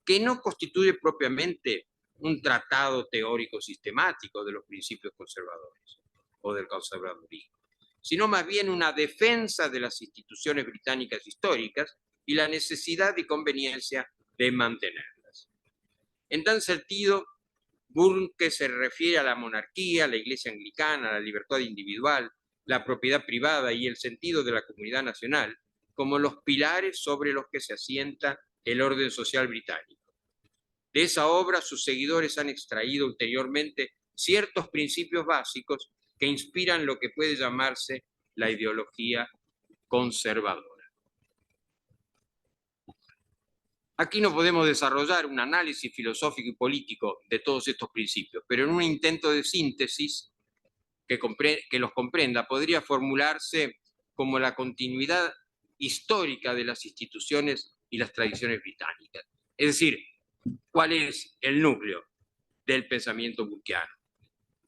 que no constituye propiamente un tratado teórico sistemático de los principios conservadores o del conservadurismo, sino más bien una defensa de las instituciones británicas históricas y la necesidad y conveniencia de mantenerlas. En tal sentido, Burke se refiere a la monarquía, a la Iglesia anglicana, a la libertad individual, la propiedad privada y el sentido de la comunidad nacional como los pilares sobre los que se asienta el orden social británico. De esa obra, sus seguidores han extraído ulteriormente ciertos principios básicos que inspiran lo que puede llamarse la ideología conservadora. Aquí no podemos desarrollar un análisis filosófico y político de todos estos principios, pero en un intento de síntesis que los comprenda, podría formularse como la continuidad histórica de las instituciones y las tradiciones británicas. Es decir, ¿cuál es el núcleo? del pensamiento burkeano: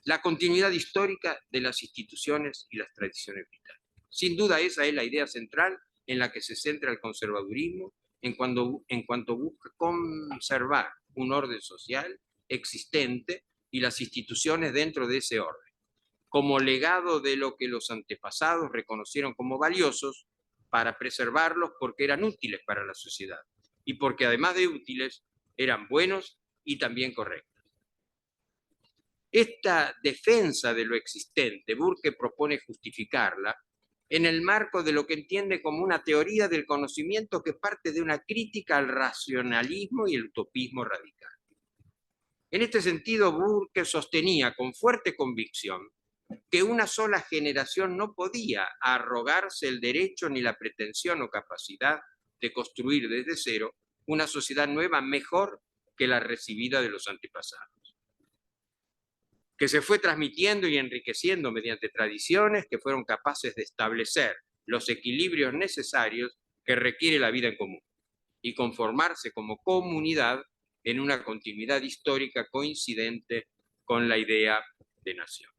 la continuidad histórica de las instituciones y las tradiciones vitales. Sin duda esa es la idea central en la que se centra el conservadurismo en cuanto busca conservar un orden social existente y las instituciones dentro de ese orden, como legado de lo que los antepasados reconocieron como valiosos para preservarlos porque eran útiles para la sociedad y porque además de útiles eran buenos y también correctos. Esta defensa de lo existente, Burke propone justificarla en el marco de lo que entiende como una teoría del conocimiento que parte de una crítica al racionalismo y el utopismo radical. En este sentido, Burke sostenía con fuerte convicción que una sola generación no podía arrogarse el derecho ni la pretensión o capacidad de construir desde cero una sociedad nueva mejor que la recibida de los antepasados, que se fue transmitiendo y enriqueciendo mediante tradiciones que fueron capaces de establecer los equilibrios necesarios que requiere la vida en común y conformarse como comunidad en una continuidad histórica coincidente con la idea de nación.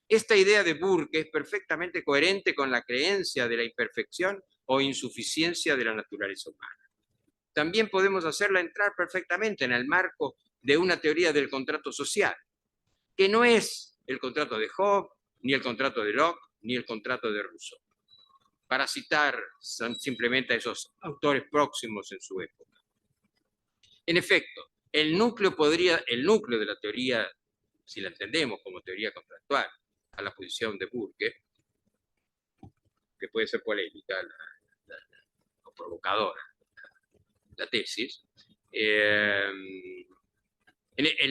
Esta idea de Burke es perfectamente coherente con la creencia de la imperfección o insuficiencia de la naturaleza humana. También podemos hacerla entrar perfectamente en el marco de una teoría del contrato social, que no es el contrato de Hobbes, ni el contrato de Locke, ni el contrato de Rousseau, para citar simplemente a esos autores próximos en su época. En efecto, el núcleo de la teoría, si la entendemos como teoría contractual, a la posición de Burke, que puede ser polémica o provocadora, la tesis, el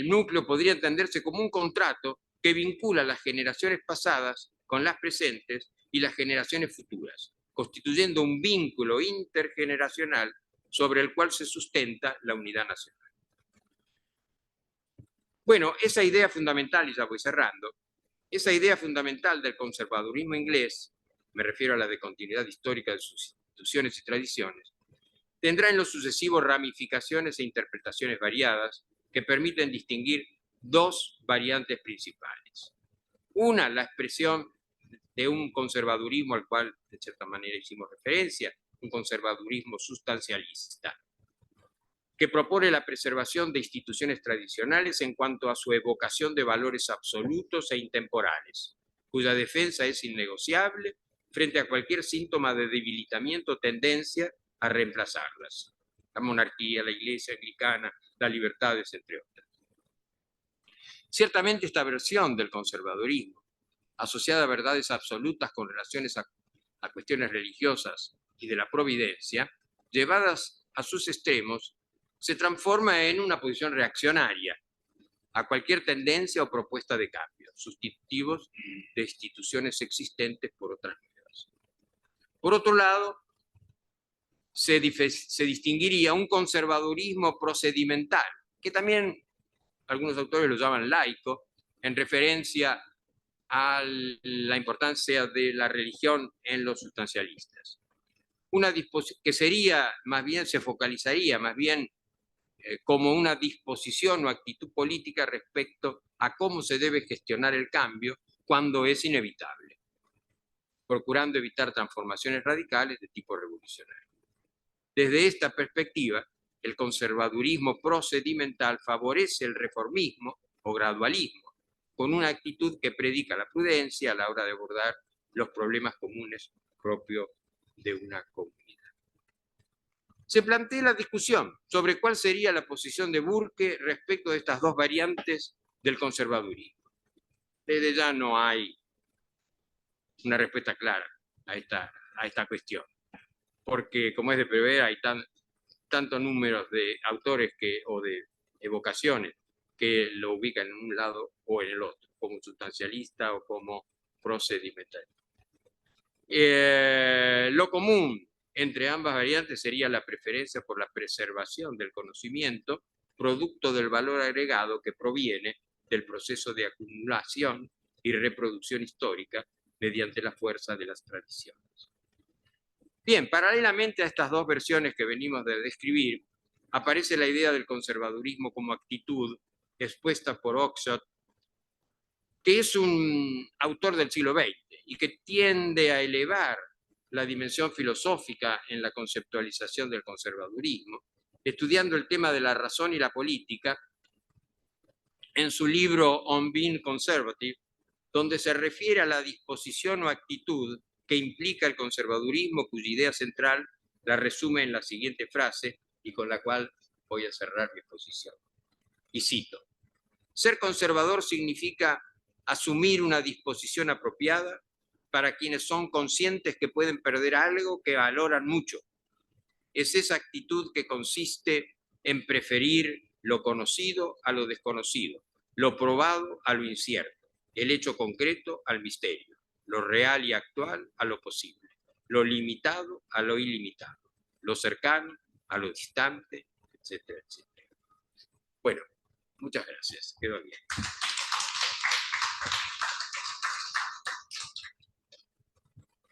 núcleo podría entenderse como un contrato que vincula las generaciones pasadas con las presentes y las generaciones futuras, constituyendo un vínculo intergeneracional sobre el cual se sustenta la unidad nacional. Bueno, esa idea fundamental, y ya voy cerrando, esa idea fundamental del conservadurismo inglés, me refiero a la de continuidad histórica de sus instituciones y tradiciones, tendrá en lo sucesivo ramificaciones e interpretaciones variadas que permiten distinguir dos variantes principales. Una, la expresión de un conservadurismo al cual de cierta manera hicimos referencia, un conservadurismo sustancialista, que propone la preservación de instituciones tradicionales en cuanto a su evocación de valores absolutos e intemporales, cuya defensa es innegociable frente a cualquier síntoma de debilitamiento o tendencia a reemplazarlas. La monarquía, la iglesia anglicana, las libertades, entre otras. Ciertamente esta versión del conservadurismo, asociada a verdades absolutas con relaciones a cuestiones religiosas y de la providencia, llevadas a sus extremos, se transforma en una posición reaccionaria a cualquier tendencia o propuesta de cambio, sustitutivos de instituciones existentes por otras nuevas. Por otro lado, se distinguiría un conservadurismo procedimental, que también algunos autores lo llaman laico, en referencia a la importancia de la religión en los sustancialistas. Una disposición que sería, más bien, se focalizaría más bien como una disposición o actitud política respecto a cómo se debe gestionar el cambio cuando es inevitable, procurando evitar transformaciones radicales de tipo revolucionario. Desde esta perspectiva, el conservadurismo procedimental favorece el reformismo o gradualismo, con una actitud que predica la prudencia a la hora de abordar los problemas comunes propios de una comunidad. Se plantea la discusión sobre cuál sería la posición de Burke respecto de estas dos variantes del conservadurismo. Desde ya no hay una respuesta clara a esta cuestión, porque como es de prever hay tantos números de autores o de evocaciones que lo ubican en un lado o en el otro, como sustancialista o como procedimental. Lo común entre ambas variantes sería la preferencia por la preservación del conocimiento, producto del valor agregado que proviene del proceso de acumulación y reproducción histórica mediante la fuerza de las tradiciones. Bien, paralelamente a estas dos versiones que venimos de describir, aparece la idea del conservadurismo como actitud expuesta por Oxford, que es un autor del siglo XX y que tiende a elevar la dimensión filosófica en la conceptualización del conservadurismo, estudiando el tema de la razón y la política en su libro On Being Conservative, donde se refiere a la disposición o actitud que implica el conservadurismo, cuya idea central la resume en la siguiente frase y con la cual voy a cerrar mi exposición. Y cito: ser conservador significa asumir una disposición apropiada para quienes son conscientes que pueden perder algo que valoran mucho. Es esa actitud que consiste en preferir lo conocido a lo desconocido, lo probado a lo incierto, el hecho concreto al misterio, lo real y actual a lo posible, lo limitado a lo ilimitado, lo cercano a lo distante, etcétera, etcétera. Bueno, muchas gracias. Quedó bien.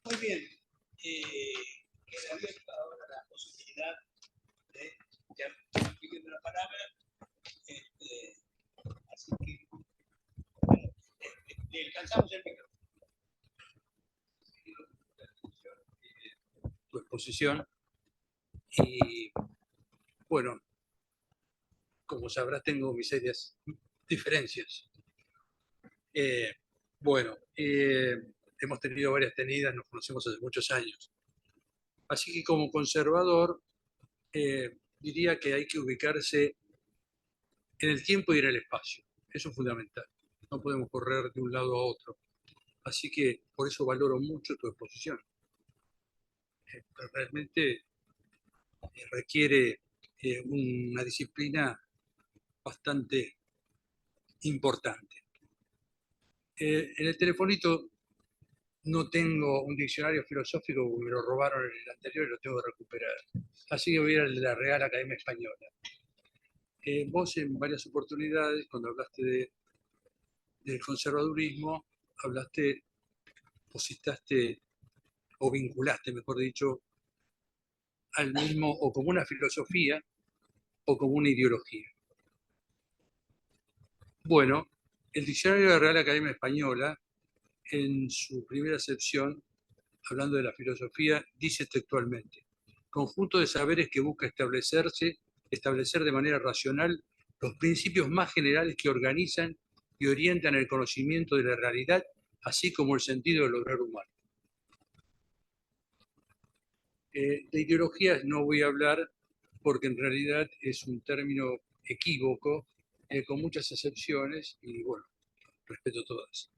Muy bien. Queda abierta ahora la posibilidad de ya pidiendo la palabra. Así que le alcanzamos el micrófono. Tu exposición y bueno, como sabrás tengo mis serias diferencias. Hemos tenido varias tenidas, nos conocemos hace muchos años. Así que como conservador diría que hay que ubicarse en el tiempo y en el espacio. Eso es fundamental. No podemos correr de un lado a otro. Así que por eso valoro mucho tu exposición. Realmente requiere una disciplina bastante importante. En el telefonito no tengo un diccionario filosófico porque me lo robaron en el anterior y lo tengo que recuperar. Así que voy a ir al de la Real Academia Española. Vos en varias oportunidades, cuando hablaste del conservadurismo, hablaste o citaste o vinculaste, mejor dicho, al mismo o como una filosofía o como una ideología. Bueno, el diccionario de la Real Academia Española, en su primera acepción, hablando de la filosofía, dice textualmente: conjunto de saberes que busca establecer de manera racional los principios más generales que organizan y orientan el conocimiento de la realidad, así como el sentido del obrar humano. De ideologías no voy a hablar porque en realidad es un término equívoco, con muchas excepciones, y bueno, respeto todas.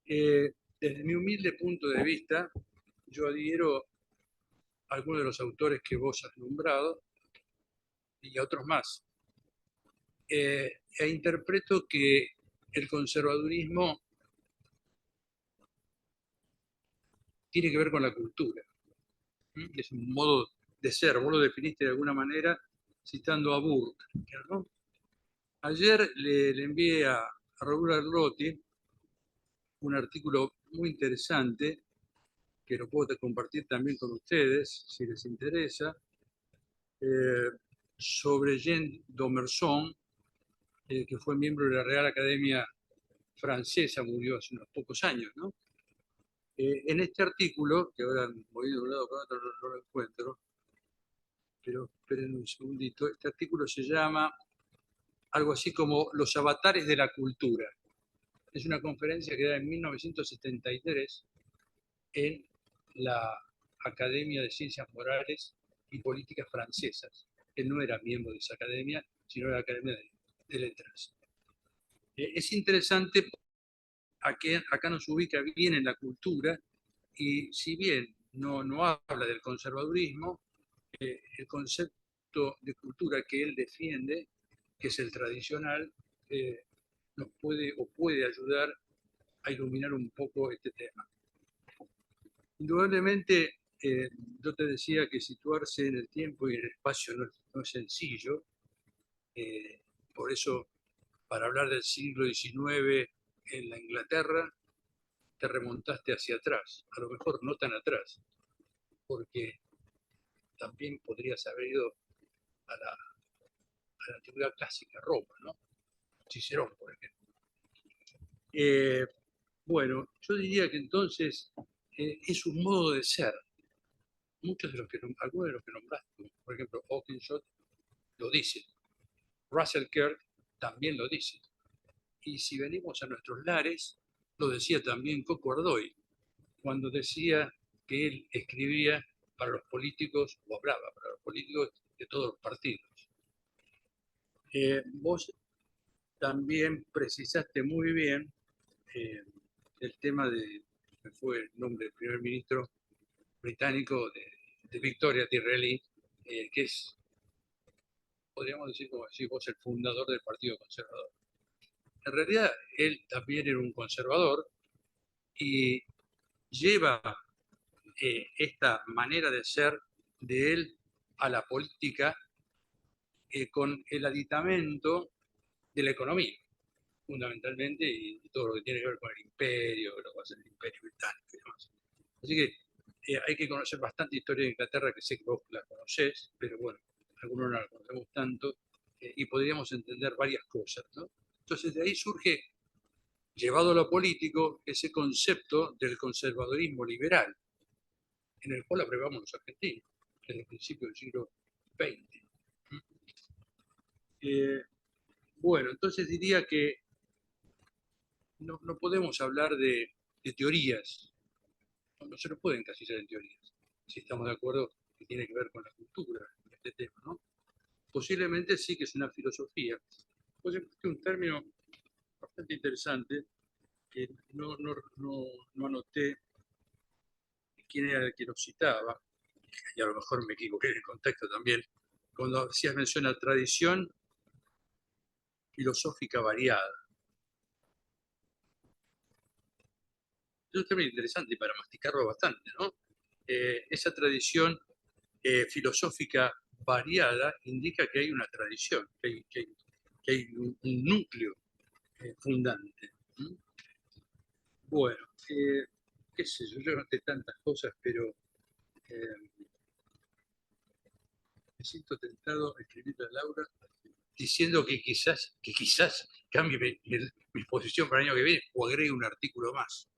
Desde mi humilde punto de vista, yo adhiero a algunos de los autores que vos has nombrado y a otros más. E interpreto que el conservadurismo tiene que ver con la cultura. Es un modo de ser, vos lo definiste de alguna manera citando a Burke, ¿no? Ayer le envié a Raúl Arlotti un artículo muy interesante que lo puedo compartir también con ustedes, si les interesa, sobre Jean d'Omerson, que fue miembro de la Real Academia Francesa, murió hace unos pocos años, ¿no? En este artículo, que ahora voy de un lado para otro, no lo encuentro, pero esperen un segundito, este artículo se llama algo así como Los avatares de la cultura. Es una conferencia que da en 1973 en la Academia de Ciencias Morales y Políticas Francesas. Él no era miembro de esa academia, sino de la Academia de Letras. Es interesante, acá nos ubica bien en la cultura, y si bien no habla del conservadurismo, el concepto de cultura que él defiende, que es el tradicional, nos puede ayudar a iluminar un poco este tema. Indudablemente, yo te decía que situarse en el tiempo y en el espacio no es sencillo. Por eso, para hablar del siglo XIX en la Inglaterra, te remontaste hacia atrás. A lo mejor no tan atrás, porque también podrías haber ido a la antigüedad clásica, Roma, ¿no? Cicerón, por ejemplo. Bueno, yo diría que entonces es un modo de ser. Muchos de los que algunos de los que nombraste, por ejemplo, Oakeshott lo dice, Russell Kirk también lo dice. Y si venimos a nuestros lares, lo decía también Coco Ardoy, cuando decía que él escribía para los políticos, o hablaba para los políticos de todos los partidos. Vos también precisaste muy bien el tema de, que fue el nombre del primer ministro británico de Victoria Tirrelli, que es, podríamos decir, como decís vos, el fundador del Partido Conservador. En realidad, él también era un conservador y lleva esta manera de ser de él a la política con el aditamento de la economía, fundamentalmente, y todo lo que tiene que ver con el imperio, lo que va a ser el imperio británico y demás. Así que hay que conocer bastante historia de Inglaterra, que sé que vos la conocés, pero bueno, algunos no la conocemos tanto, y podríamos entender varias cosas, ¿no? Entonces de ahí surge, llevado a lo político, ese concepto del conservadurismo liberal, en el cual abrevamos los argentinos, desde el principio del siglo XX. Bueno, entonces diría que no podemos hablar de teorías, no se nos puede encasillar en teorías, si estamos de acuerdo que tiene que ver con la cultura, este tema, ¿no? Posiblemente sí que es una filosofía. Pues es un término bastante interesante que no anoté quién era el que lo citaba, y a lo mejor me equivoqué en el contexto también, cuando hacías mención a tradición filosófica variada. Es un término interesante y para masticarlo bastante, ¿no? Esa tradición filosófica variada indica que hay una tradición, que hay un núcleo fundante. ¿Mm? Bueno, qué sé yo noté tantas cosas, pero me siento tentado a escribirle a Laura diciendo que quizás cambie mi posición para el año que viene o agregue un artículo más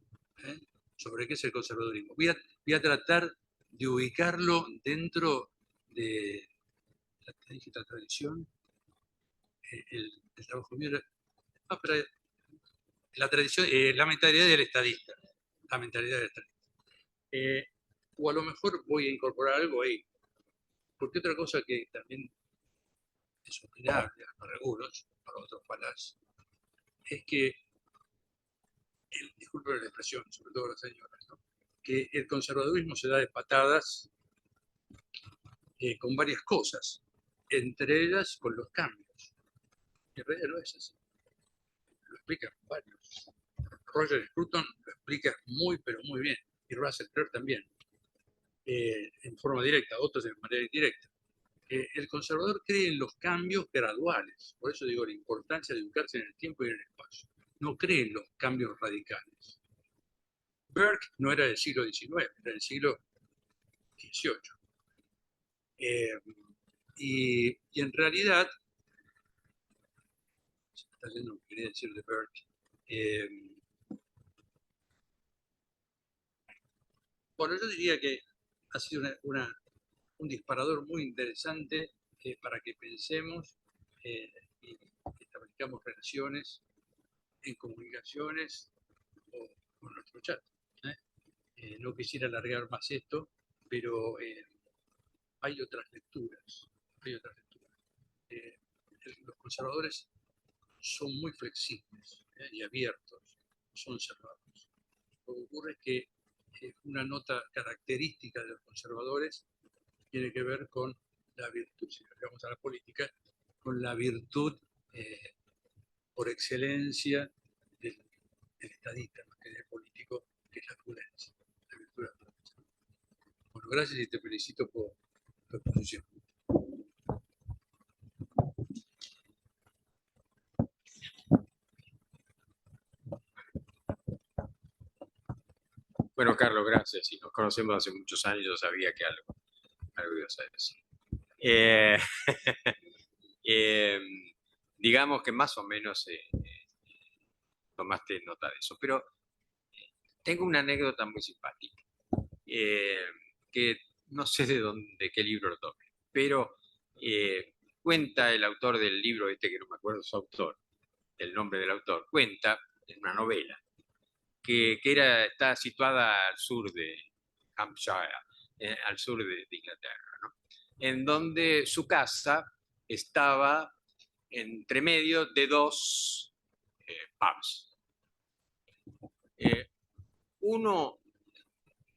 sobre qué es el conservadurismo. Voy a tratar de ubicarlo dentro de la tradición, el trabajo mío pero la tradición, la mentalidad del estadista, la mentalidad del estadista. O a lo mejor voy a incorporar algo ahí, porque otra cosa que también es opinable para algunos, para otros palas, es que, disculpen la expresión, sobre todo las señoras, ¿no? Que el conservadurismo se da de patadas con varias cosas, entre ellas con los cambios. Y en realidad no es así. Lo explican varios. Roger Scruton lo explica muy, pero muy bien, y Russell Kirk también, en forma directa, otros de manera indirecta. El conservador cree en los cambios graduales, por eso digo la importancia de educarse en el tiempo y en el espacio. No cree en los cambios radicales. Burke no era del siglo XIX, era del siglo XVIII. Y en realidad, se me está yendo lo que quería decir de Burke. Bueno, yo diría que ha sido un disparador muy interesante para que pensemos y establezcamos relaciones en comunicaciones o con nuestro chat. No quisiera alargar más esto, pero hay otras lecturas. Los conservadores son muy flexibles y abiertos, son cerrados. Lo que ocurre es que una nota característica de los conservadores tiene que ver con la virtud, si llegamos a la política, con la virtud por excelencia del estadista, más que del político, que es la prudencia, la virtud de la prudencia. Bueno, gracias y te felicito por tu exposición. Bueno, Carlos, gracias. Si nos conocemos hace muchos años, yo sabía que algo ibas a decir. digamos que más o menos tomaste nota de eso. Pero tengo una anécdota muy simpática, que no sé de qué libro lo tomé, pero cuenta el autor del libro este, que no me acuerdo su autor, el nombre del autor, cuenta en una novela que está situada al sur de Hampshire, al sur de Inglaterra, ¿no? En donde su casa estaba entre medio de dos pubs. Uno,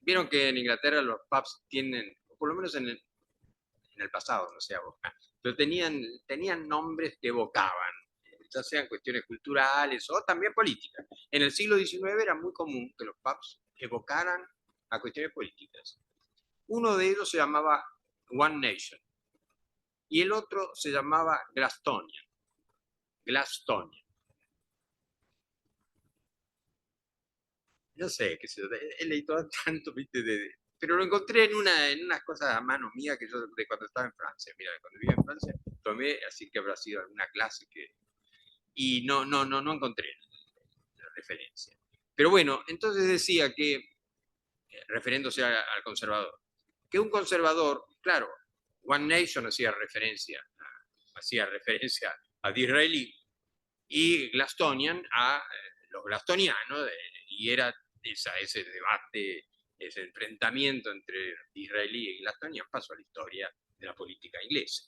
vieron que en Inglaterra los pubs tienen, por lo menos en el pasado, no sé ahora, pero tenían nombres que evocaban, ya sean cuestiones culturales o también políticas. En el siglo XIX era muy común que los pubs evocaran a cuestiones políticas. Uno de ellos se llamaba One Nation y el otro se llamaba Glastonbury. Glastonbury. No sé, qué sé yo, he leído tanto, ¿viste? Pero lo encontré en unas cosas a mano mía que yo de cuando estaba en Francia. Mira, cuando vivía en Francia tomé, así que habrá sido alguna clase y no encontré la referencia. Pero bueno, entonces decía que, refiriéndose al conservador, que un conservador, claro, One Nation hacía referencia a Disraeli y Glastonbury a los glastonianos, y era ese debate, ese enfrentamiento entre Disraeli y Glastonbury pasó a la historia de la política inglesa.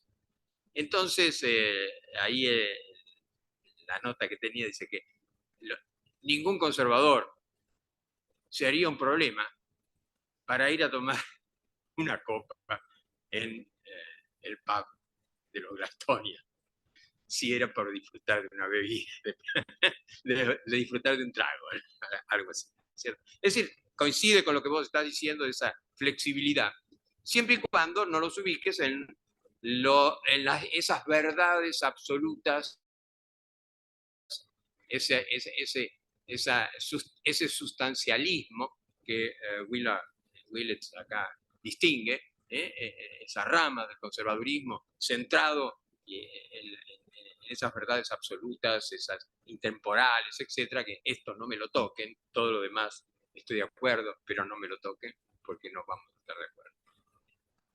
Entonces, ahí la nota que tenía dice que ningún conservador se haría un problema para ir a tomar una copa en el pub de los Glastonbury, si era por disfrutar de una bebida, de disfrutar de un trago, algo así, ¿cierto? Es decir, coincide con lo que vos estás diciendo de esa flexibilidad, siempre y cuando no los ubiques en esas verdades absolutas, ese sustancialismo que Willett acá distingue, esa rama del conservadurismo centrado en esas verdades absolutas, esas intemporales, etcétera, que esto no me lo toquen, todo lo demás estoy de acuerdo, pero no me lo toquen porque no vamos a estar de acuerdo.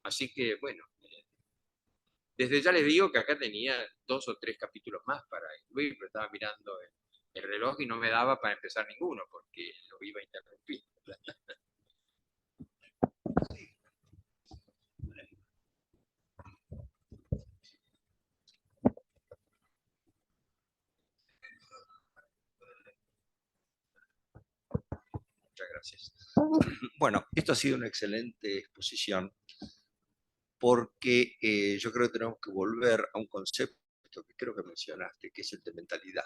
Así que, bueno, desde ya les digo que acá tenía 2 o 3 capítulos más para incluir, pero estaba mirando el reloj y no me daba para empezar ninguno porque lo iba a interrumpir. Muchas gracias. Bueno, esto ha sido una excelente exposición porque yo creo que tenemos que volver a un concepto que creo que mencionaste, que es el de mentalidad.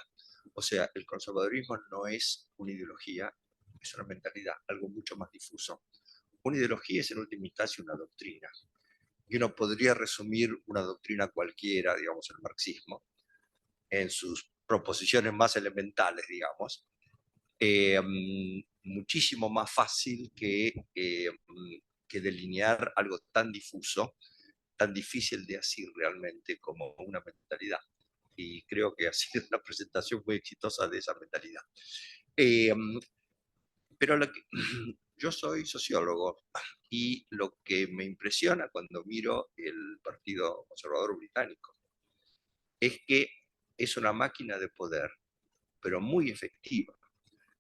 O sea, el conservadurismo no es una ideología, es una mentalidad, algo mucho más difuso. Una ideología es en última instancia una doctrina. Y uno podría resumir una doctrina cualquiera, digamos el marxismo, en sus proposiciones más elementales, digamos, muchísimo más fácil que delinear algo tan difuso, tan difícil de decir realmente como una mentalidad. Y creo que ha sido una presentación muy exitosa de esa mentalidad. Pero yo soy sociólogo y lo que me impresiona cuando miro el Partido Conservador Británico es que es una máquina de poder, pero muy efectiva.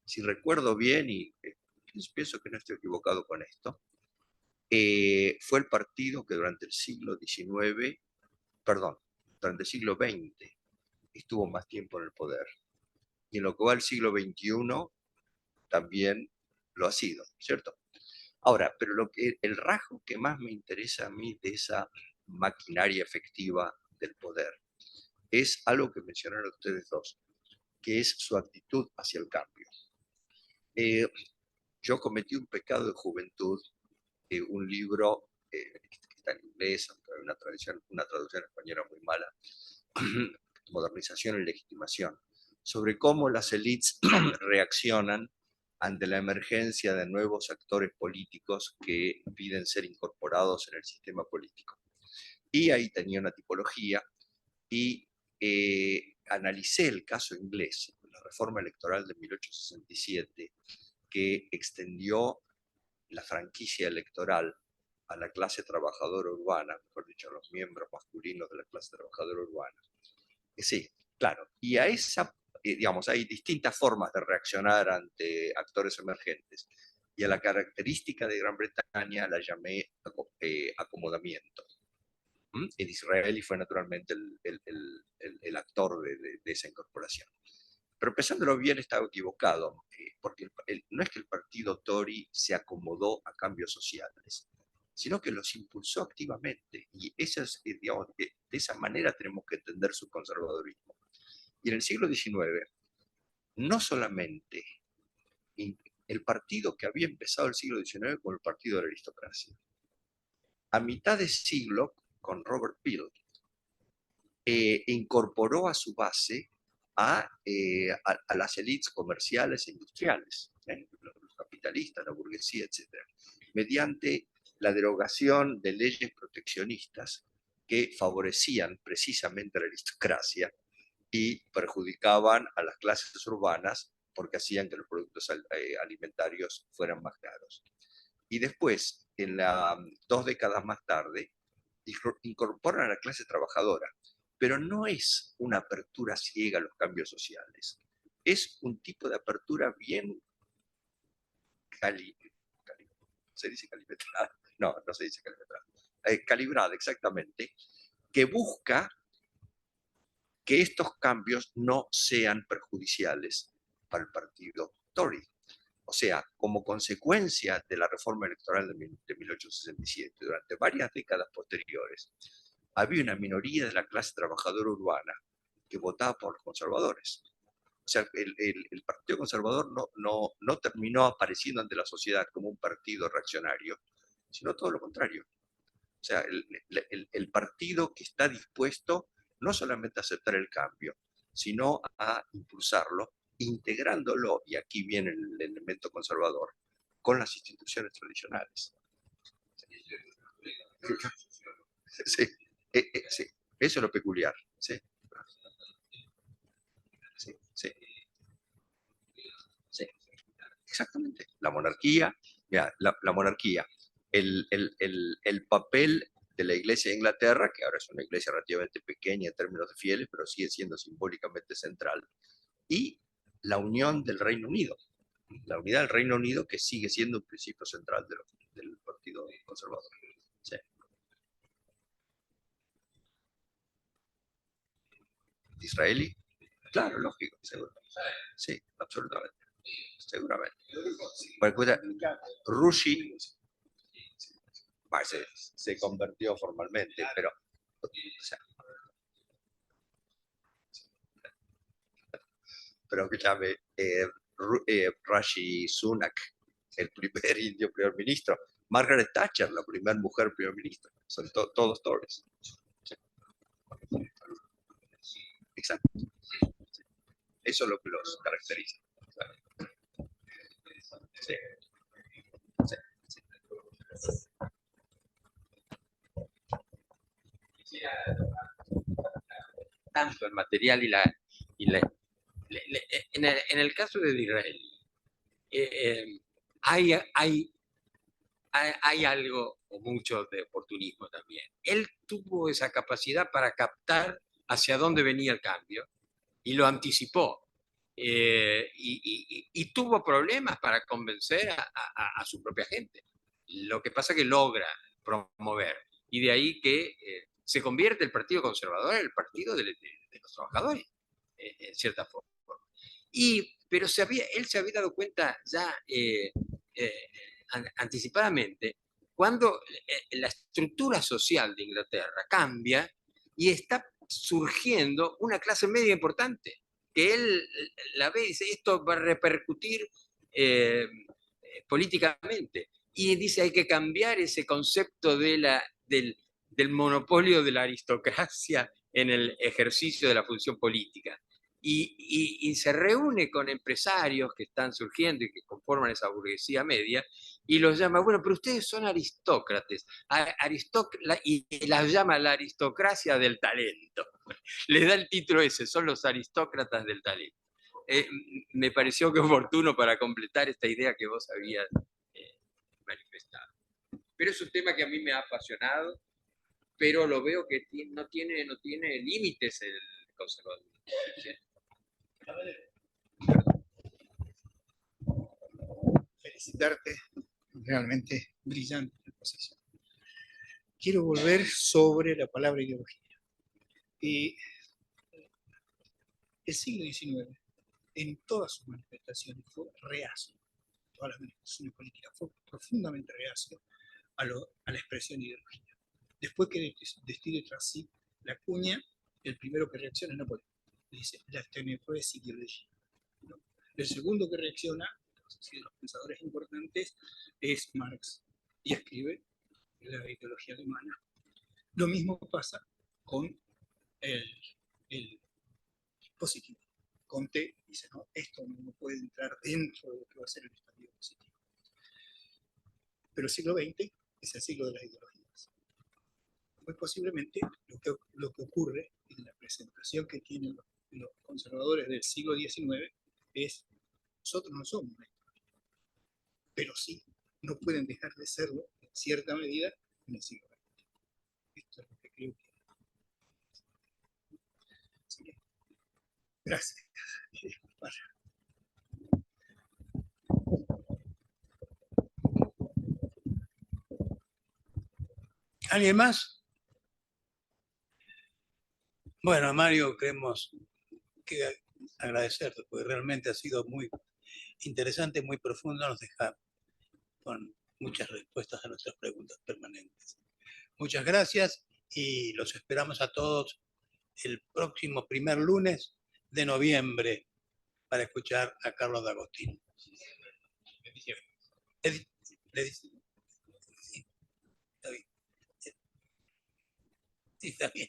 Si recuerdo bien, y pienso que no estoy equivocado con esto, fue el partido que durante el siglo XIX, perdón, durante el siglo XX estuvo más tiempo en el poder. Y en lo que va al siglo XXI también lo ha sido, ¿cierto? Ahora, pero el rasgo que más me interesa a mí de esa maquinaria efectiva del poder es algo que mencionaron ustedes dos, que es su actitud hacia el cambio. Yo cometí un pecado de juventud, un libro que está en inglés, aunque hay una traducción española muy mala, Modernización y Legitimación, sobre cómo las élites reaccionan ante la emergencia de nuevos actores políticos que piden ser incorporados en el sistema político. Y ahí tenía una tipología y analicé el caso inglés, la reforma electoral de 1867, que extendió la franquicia electoral a la clase trabajadora urbana, mejor dicho, a los miembros masculinos de la clase trabajadora urbana. Sí, claro. Y a esa, digamos, hay distintas formas de reaccionar ante actores emergentes. Y a la característica de Gran Bretaña la llamé acomodamiento. En Israel fue naturalmente el actor de esa incorporación. Pero pensándolo bien, estaba equivocado, porque no es que el partido Tory se acomodó a cambios sociales, sino que los impulsó activamente. Y esa es, digamos, de esa manera tenemos que entender su conservadurismo. Y en el siglo XIX, no solamente el partido que había empezado el siglo XIX como el partido de la aristocracia, a mitad de siglo, con Robert Peel, incorporó a su base a las élites comerciales e industriales, los capitalistas, la burguesía, etc., mediante la derogación de leyes proteccionistas que favorecían precisamente a la aristocracia y perjudicaban a las clases urbanas porque hacían que los productos alimentarios fueran más caros. Y después, 2 décadas más tarde, incorporan a la clase trabajadora, pero no es una apertura ciega a los cambios sociales, es un tipo de apertura bien ¿se dice calibrada? No, no se dice calibrada. Calibrada, exactamente, que busca que estos cambios no sean perjudiciales para el partido Tory. O sea, como consecuencia de la reforma electoral de 1867, durante varias décadas posteriores, había una minoría de la clase trabajadora urbana que votaba por los conservadores. O sea, el Partido Conservador no terminó apareciendo ante la sociedad como un partido reaccionario, sino todo lo contrario. O sea, el partido que está dispuesto no solamente a aceptar el cambio, sino a impulsarlo, integrándolo, y aquí viene el elemento conservador, con las instituciones tradicionales. Sí, sí, eso es lo peculiar. Sí. Sí, sí, sí, exactamente. La monarquía, mira, la monarquía, el papel de la Iglesia de Inglaterra, que ahora es una iglesia relativamente pequeña en términos de fieles, pero sigue siendo simbólicamente central, y la unión del Reino Unido, la unidad del Reino Unido que sigue siendo un principio central del Partido Conservador. Sí. ¿Israelí? Claro, lógico, seguro. Sí, absolutamente. Seguramente. Bueno, Rushi se convirtió formalmente, pero o sea, pero que llame Rishi Sunak, el primer indio primer ministro, Margaret Thatcher, la primera mujer primer ministro, son todos Tories. Sí. Exacto. Sí. Eso es lo que los caracteriza. Sí. Sí. Sí. Tanto el material en el caso de Israel, hay algo o mucho de oportunismo también. Él tuvo esa capacidad para captar hacia dónde venía el cambio y lo anticipó. Y tuvo problemas para convencer a su propia gente. Lo que pasa es que logra promover. Y de ahí que se convierte el Partido Conservador en el partido de los trabajadores, en cierta forma. Pero él se había dado cuenta ya anticipadamente cuando la estructura social de Inglaterra cambia y está surgiendo una clase media importante, que él la ve y dice, esto va a repercutir políticamente. Y dice, hay que cambiar ese concepto del monopolio de la aristocracia en el ejercicio de la función política. y se reúne con empresarios que están surgiendo y que conforman esa burguesía media, y los llama, bueno, pero ustedes son aristócratas, y las llama la aristocracia del talento. Les da el título ese, son los aristócratas del talento. Me pareció que oportuno para completar esta idea que vos habías manifestado. Pero es un tema que a mí me ha apasionado, pero lo veo que no tiene límites el conservadurismo. ¿Sí? Felicitarte, realmente brillante la exposición. Quiero volver sobre la palabra ideología. Y el siglo XIX, en todas sus manifestaciones, fue reacio. Todas las manifestaciones políticas fue profundamente reacio a la expresión ideología. Después que destile tras sí la cuña, el primero que reacciona es Napoleón. Dice, la tenebrosa es ideología. ¿No? El segundo que reacciona, de los pensadores importantes, es Marx, y escribe la ideología alemana. Lo mismo pasa con el positivo. Comte dice, no, esto no puede entrar dentro de lo que va a ser el estadio positivo. Pero el siglo XX es el siglo de las ideologías. Muy posiblemente lo que ocurre en la presentación que tienen los conservadores del siglo XIX es, nosotros no somos una ideología, pero sí, no pueden dejar de serlo en cierta medida en el siglo XX. Esto es lo que creo que... Así que, gracias. ¿Alguien más? Bueno, Mario, queremos agradecerte, porque realmente ha sido muy interesante, muy profundo, nos deja con muchas respuestas a nuestras preguntas permanentes. Muchas gracias y los esperamos a todos el próximo primer lunes de noviembre para escuchar a Carlos D'Agostino. Sí, está bien.